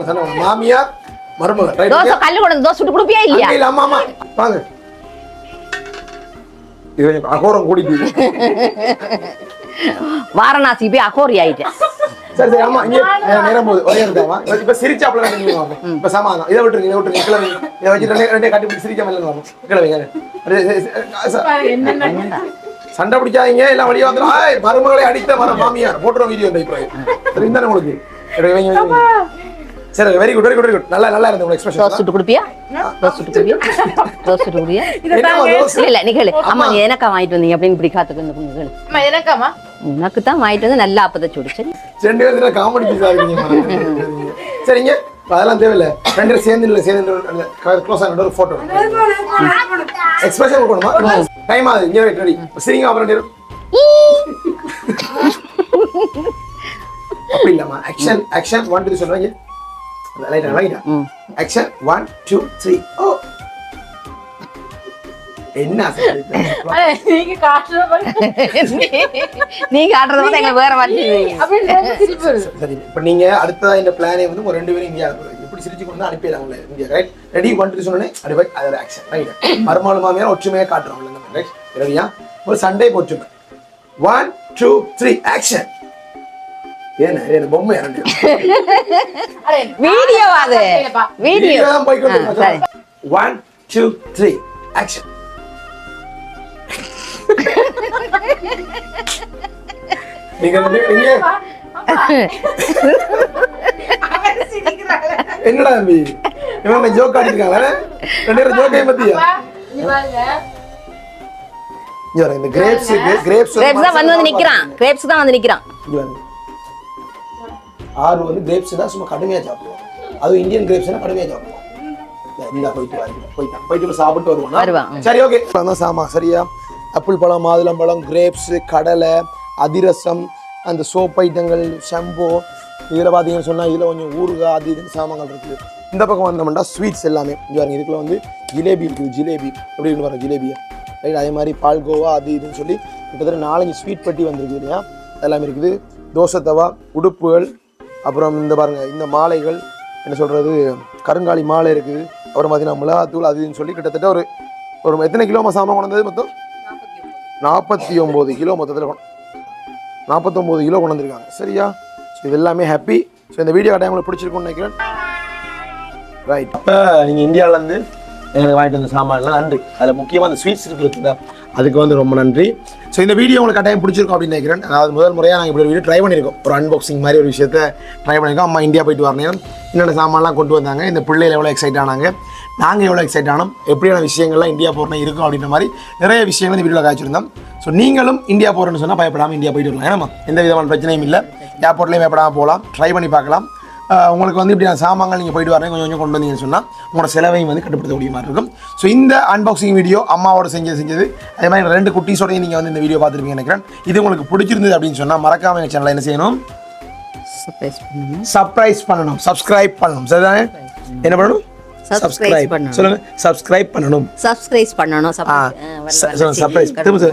Speaker 3: மாமியார் மருமக ரைட்.
Speaker 4: தோசை கல்லு கொண்டு தோசை சுட்டு குடுப்பியா இல்லையா?
Speaker 3: இல்ல அம்மா அம்மா வாங்க. இது அகோரம் கூடிட்டு
Speaker 4: வாரணாசி போய் அகோரி ஆயிட்டேன்.
Speaker 3: சரி சரி அம்மா இங்க நேரம் போகுது ஒரே இருக்காமா. இப்ப சிரிச்சாப்ல நீங்க வாங்க. இப்ப சமாதானம். இதை விட்டுருங்க கிளம்பி. இதை வச்சு ரெண்டே கட்டி பிடிச்சி சிரிக்காம இல்ல வாங்க. கிளம்பிங்க. சண்டை பிடிக்காதீங்க எல்லாம் வழியா வந்துடும். மருமகளை அடித்த மாமியார் போட்டுரும் வீடியோ இந்த இப்போ தெரியுதானே உங்களுக்கு? சரி வெரி குட் நல்லா இருந்தது உங்க எக்ஸ்பிரஷன்.
Speaker 4: தோசை சுட்டு குடுப்பியா? இல்ல நிகழ் அம்மா நீ எனக்கா வாங்கிட்டு வந்தீங்க அப்படின்னு இப்படி காத்துக்கு வந்து
Speaker 5: அம்மா எனக்காமா
Speaker 4: உனக்கு தான் வாங்கிட்டு வந்து நல்லா அப்பதை சுடு. சரி
Speaker 3: ரெண்டு பேரும் காமெடி பீஸா இருக்கீங்க. சரிங்க அதெல்லாம் தேவையில்ல. ரெண்டு பேரும் சேர்ந்து க்ளோஸ் ஆன ஒரு போட்டோ எக்ஸ்பிரஷன் கொடுக்கணுமா? டைம் ஆகுது. இங்கே ரெடி சரிங்க. அப்புறம் ரெண்டு அப்படி இல்லாமா ஆக்ஷன் 1 2 சொல்லுவாங்க. லைட்டா ஆக்ஷன் 1 2 3 ஓ என்ன
Speaker 5: நீங்க காட்டுற
Speaker 4: நீ காட்டுறது வந்து எங்க வேற மாதிரி.
Speaker 3: சரி இப்ப நீங்க அடுத்ததா இந்த பிளானே வந்து ஒரு ரெண்டு பேரும் இந்தியா எப்படி சிரிச்சு கொண்டு அனுப்பிடலாம் உங்களை இந்தியா ரைட். ரெடி 1 2 சொன்னே அப்படி அதோட ஆக்ஷன் ரைட். மருமகள் மாமியார் ஒற்றுமையா காட்டுறோம் நம்ம ரைட். ரெடியா ஒரு சண்டே போச்சுமே 1 2 3 ஆக்ஷன். ஏன பொம்மை இரண்டு
Speaker 4: வீடியோ அது வீடியோ
Speaker 3: தான் போய் கொண்டு 1 2 3 ஆக்ஷன். நீங்க என்னடா தம்பி இவங்க ஜோக் ஆடிருக்காங்க. ரெண்டு பேரும் ஜோக்கை பத்தியா? இந்த கிரேப்ஸ்
Speaker 4: தான் வந்து நிக்கிறான். கிரேப்ஸ் தான் வந்து நிக்கிறான்.
Speaker 3: ஆறு வந்து கிரேப்ஸ் தான் சும்மா கடுமையா சாப்பிடுவோம். அது இந்தியன் கிரேப்ஸ்னா கடுமையா சாப்பிடுவோம். இந்த போயிட்டு சாப்பிட்டு வருவோம். சரி ஓகே சாமா சரியா. ஆப்பிள் பழம் மாதுளம்பழம் கிரேப்ஸ் கடலை அதிரசம் அந்த சோப் ஐட்டங்கள் ஷம்போ இதில் பார்த்தீங்கன்னு சொன்னால் இதில் கொஞ்சம் ஊறுகாய் அது இதுன்னு சாமான்கள் இருக்குது. இந்த பக்கம் வந்தோம்னா ஸ்வீட்ஸ் எல்லாமே இங்கே பாருங்க. இதுக்குள்ள வந்து ஜிலேபி இருக்குது. ஜிலேபி எப்படி இருக்கு பாருங்க ஜிலேபியை ரைட். அதே மாதிரி பால்கோவா அது இதுன்னு சொல்லி கிட்டத்தட்ட 4-5 ஸ்வீட் பட்டி வந்திருக்கு இல்லையா. எல்லாமே இருக்குது. தோசை தவா உடுப்புகள் அப்புறம் இந்த பாருங்க இந்த மாலைகள் என்ன சொல்கிறது கருங்காலி மாலை இருக்குது. அப்புறம் பார்த்தீங்கன்னா மிளகாத்தூள் அது இதுன்னு சொல்லி கிட்டத்தட்ட ஒரு எத்தனை கிலோ சாமான் கொண்டு வந்தது மொத்தம் 49 கிலோ மொத்தத்தில் 49 கிலோ கொண்டு வந்திருக்காங்க சரியா. ஸோ இது எல்லாமே ஹாப்பி. ஸோ இந்த வீடியோ கட்டாயம் உங்களுக்கு பிடிச்சிருக்கும்னு நினைக்கிறேன் ரைட். அப்போ நீங்கள் இந்தியாவிலேருந்து எனக்கு வாங்கிட்டு வந்த சாமான்லாம் நன்றி. அதில் முக்கியமாக அந்த ஸ்வீட்ஸ் இருக்குது அதுக்கு வந்து ரொம்ப நன்றி. ஸோ இந்த வீடியோ உங்களுக்கு கட்டாயம் பிடிச்சிருக்கும் அப்படின்னு நினைக்கிறேன். அதாவது முதல் முறையாக நாங்கள் இப்படி ஒரு வீடியோ ட்ரை பண்ணியிருக்கோம். ஒரு அன்பாக்சிங் மாதிரி ஒரு விஷயத்தை ட்ரை பண்ணியிருக்கோம். அம்மா இந்தியா போயிட்டு வரணும் என்னென்ன சாமான்லாம் கொண்டு வந்தாங்க. இந்த பிள்ளைகள் எவ்வளோ எக்ஸைட் ஆனாங்க நாங்கள் எவ்வளோ எக்ஸைட் ஆனோம் எப்படியான விஷயங்கள்லாம் இந்தியா போகிறோம் இருக்கும் அப்படின்ற மாதிரி நிறைய விஷயங்கள் இந்த வீடியோவில் காய்ச்சிருந்தோம். ஸோ நீங்களும் இந்தியா போகிறேன்னு சொன்னால் பயப்படாமல் இந்தியா போயிட்டு வரலாம். ஏன்னா எந்த விதமான பிரச்சனையும் இல்லை. ஏர்போர்ட்லேயும் பயப்படாமல் போகலாம். ட்ரை பண்ணி பார்க்கலாம். உங்களுக்கு வந்து இப்படி சாமான்கள் நீங்கள் போயிட்டு வரேன் கொஞ்சம் கொண்டு வந்தீங்கன்னு சொன்னால் உங்களோட செலவையும் வந்து கட்டுப்படுத்தக்கூடிய மாதிரி இருக்கும். ஸோ இந்த அன்பாக்சிங் வீடியோ அம்மாவோட செஞ்சது அதே மாதிரி 2 குட்டீஸோடையும் நீங்கள் வந்து இந்த வீடியோ பார்த்துருப்பீங்க நினைக்கிறேன். இது உங்களுக்கு பிடிச்சிருந்தது அப்படின்னு சொன்னால் மறக்காம எங்கள் சேனலில் என்ன செய்யணும்? சப்ஸ்கிரைப் பண்ணணும் சரிதானே? என்ன பண்ணணும்? சப்ஸ்கிரைப் சொல்லுங்க. சப்ஸ்கிரைப் பண்ணணும்.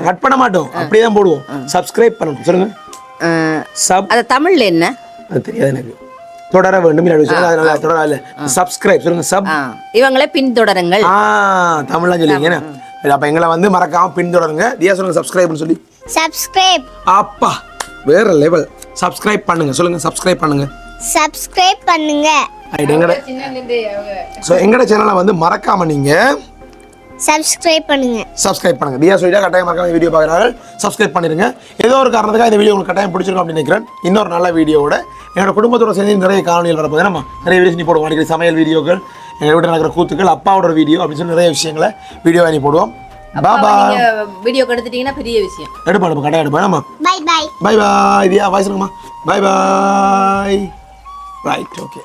Speaker 3: கட் பண்ண மாட்டோம் அப்படியே தான் போடுவோம். சப்ஸ்கிரைப் பண்ணணும் சொல்லுங்க.
Speaker 4: அது தமிழ்ல என்ன?
Speaker 3: அது தெரியாது எனக்கு. தொடர வேண்டும் அதனால தொடர சப்ஸ்கிரைப் சொல்லுங்க சப்
Speaker 4: இவங்களே பின்தொடருங்கள்
Speaker 3: தமிழ்லாம் சொல்லுவீங்க அப்ப எங்களை வந்து மறக்காம பின்தொடருங்க தியா சொல்லுங்க சப்ஸ்கிரைப்னு சொல்லி
Speaker 1: சப்ஸ்கிரைப்
Speaker 3: அப்பா வேற லெவல் சப்ஸ்கிரைப் பண்ணுங்க சொல்லுங்க சப்ஸ்கிரைப் பண்ணுங்க
Speaker 1: சப்ஸ்கிரைப் பண்ணுங்க
Speaker 3: எங்கட சேனலை வந்து மறக்காம நீங்க
Speaker 1: சப்ஸ்கிரைப் பண்ணுங்க
Speaker 3: தியா சொல்லிட்டா கட்டாயம் மறக்காம வீடியோ பார்க்குறாங்க சப்ஸ்கிரைப் பண்ணிருங்க ஏதோ ஒரு காரணத்துக்காக இந்த வீடியோ உங்களுக்கு கட்டாயம் பிடிச்சிருக்கும் அப்படின்னு நினைக்கிறேன் இன்னொரு நல்ல வீடியோவோட என்னோட குடும்பத்தோட சேர்ந்து நிறைய காணொலிகள் வரப்போது நம்ம நிறைய வீடியோஸ் நீ போடுவோம் அடிக்கடி சமையல் வீடியோக்கள் எங்கள் வீட்டில் நடக்கிற கூத்துக்கள் அப்பாவோட வீடியோ அப்படின்னு சொல்லி நிறைய விஷயங்களை வீடியோ நீ போடுவோம் பாபா
Speaker 4: வீடியோ எடுத்துட்டீங்கன்னா பெரிய விஷயம்
Speaker 3: எடுப்போம் கட்டாயம் எடுப்போம் நம்ம
Speaker 1: bye bye
Speaker 3: bye bye Diya voice இருக்குமா பை பாய் ரைட் ஓகே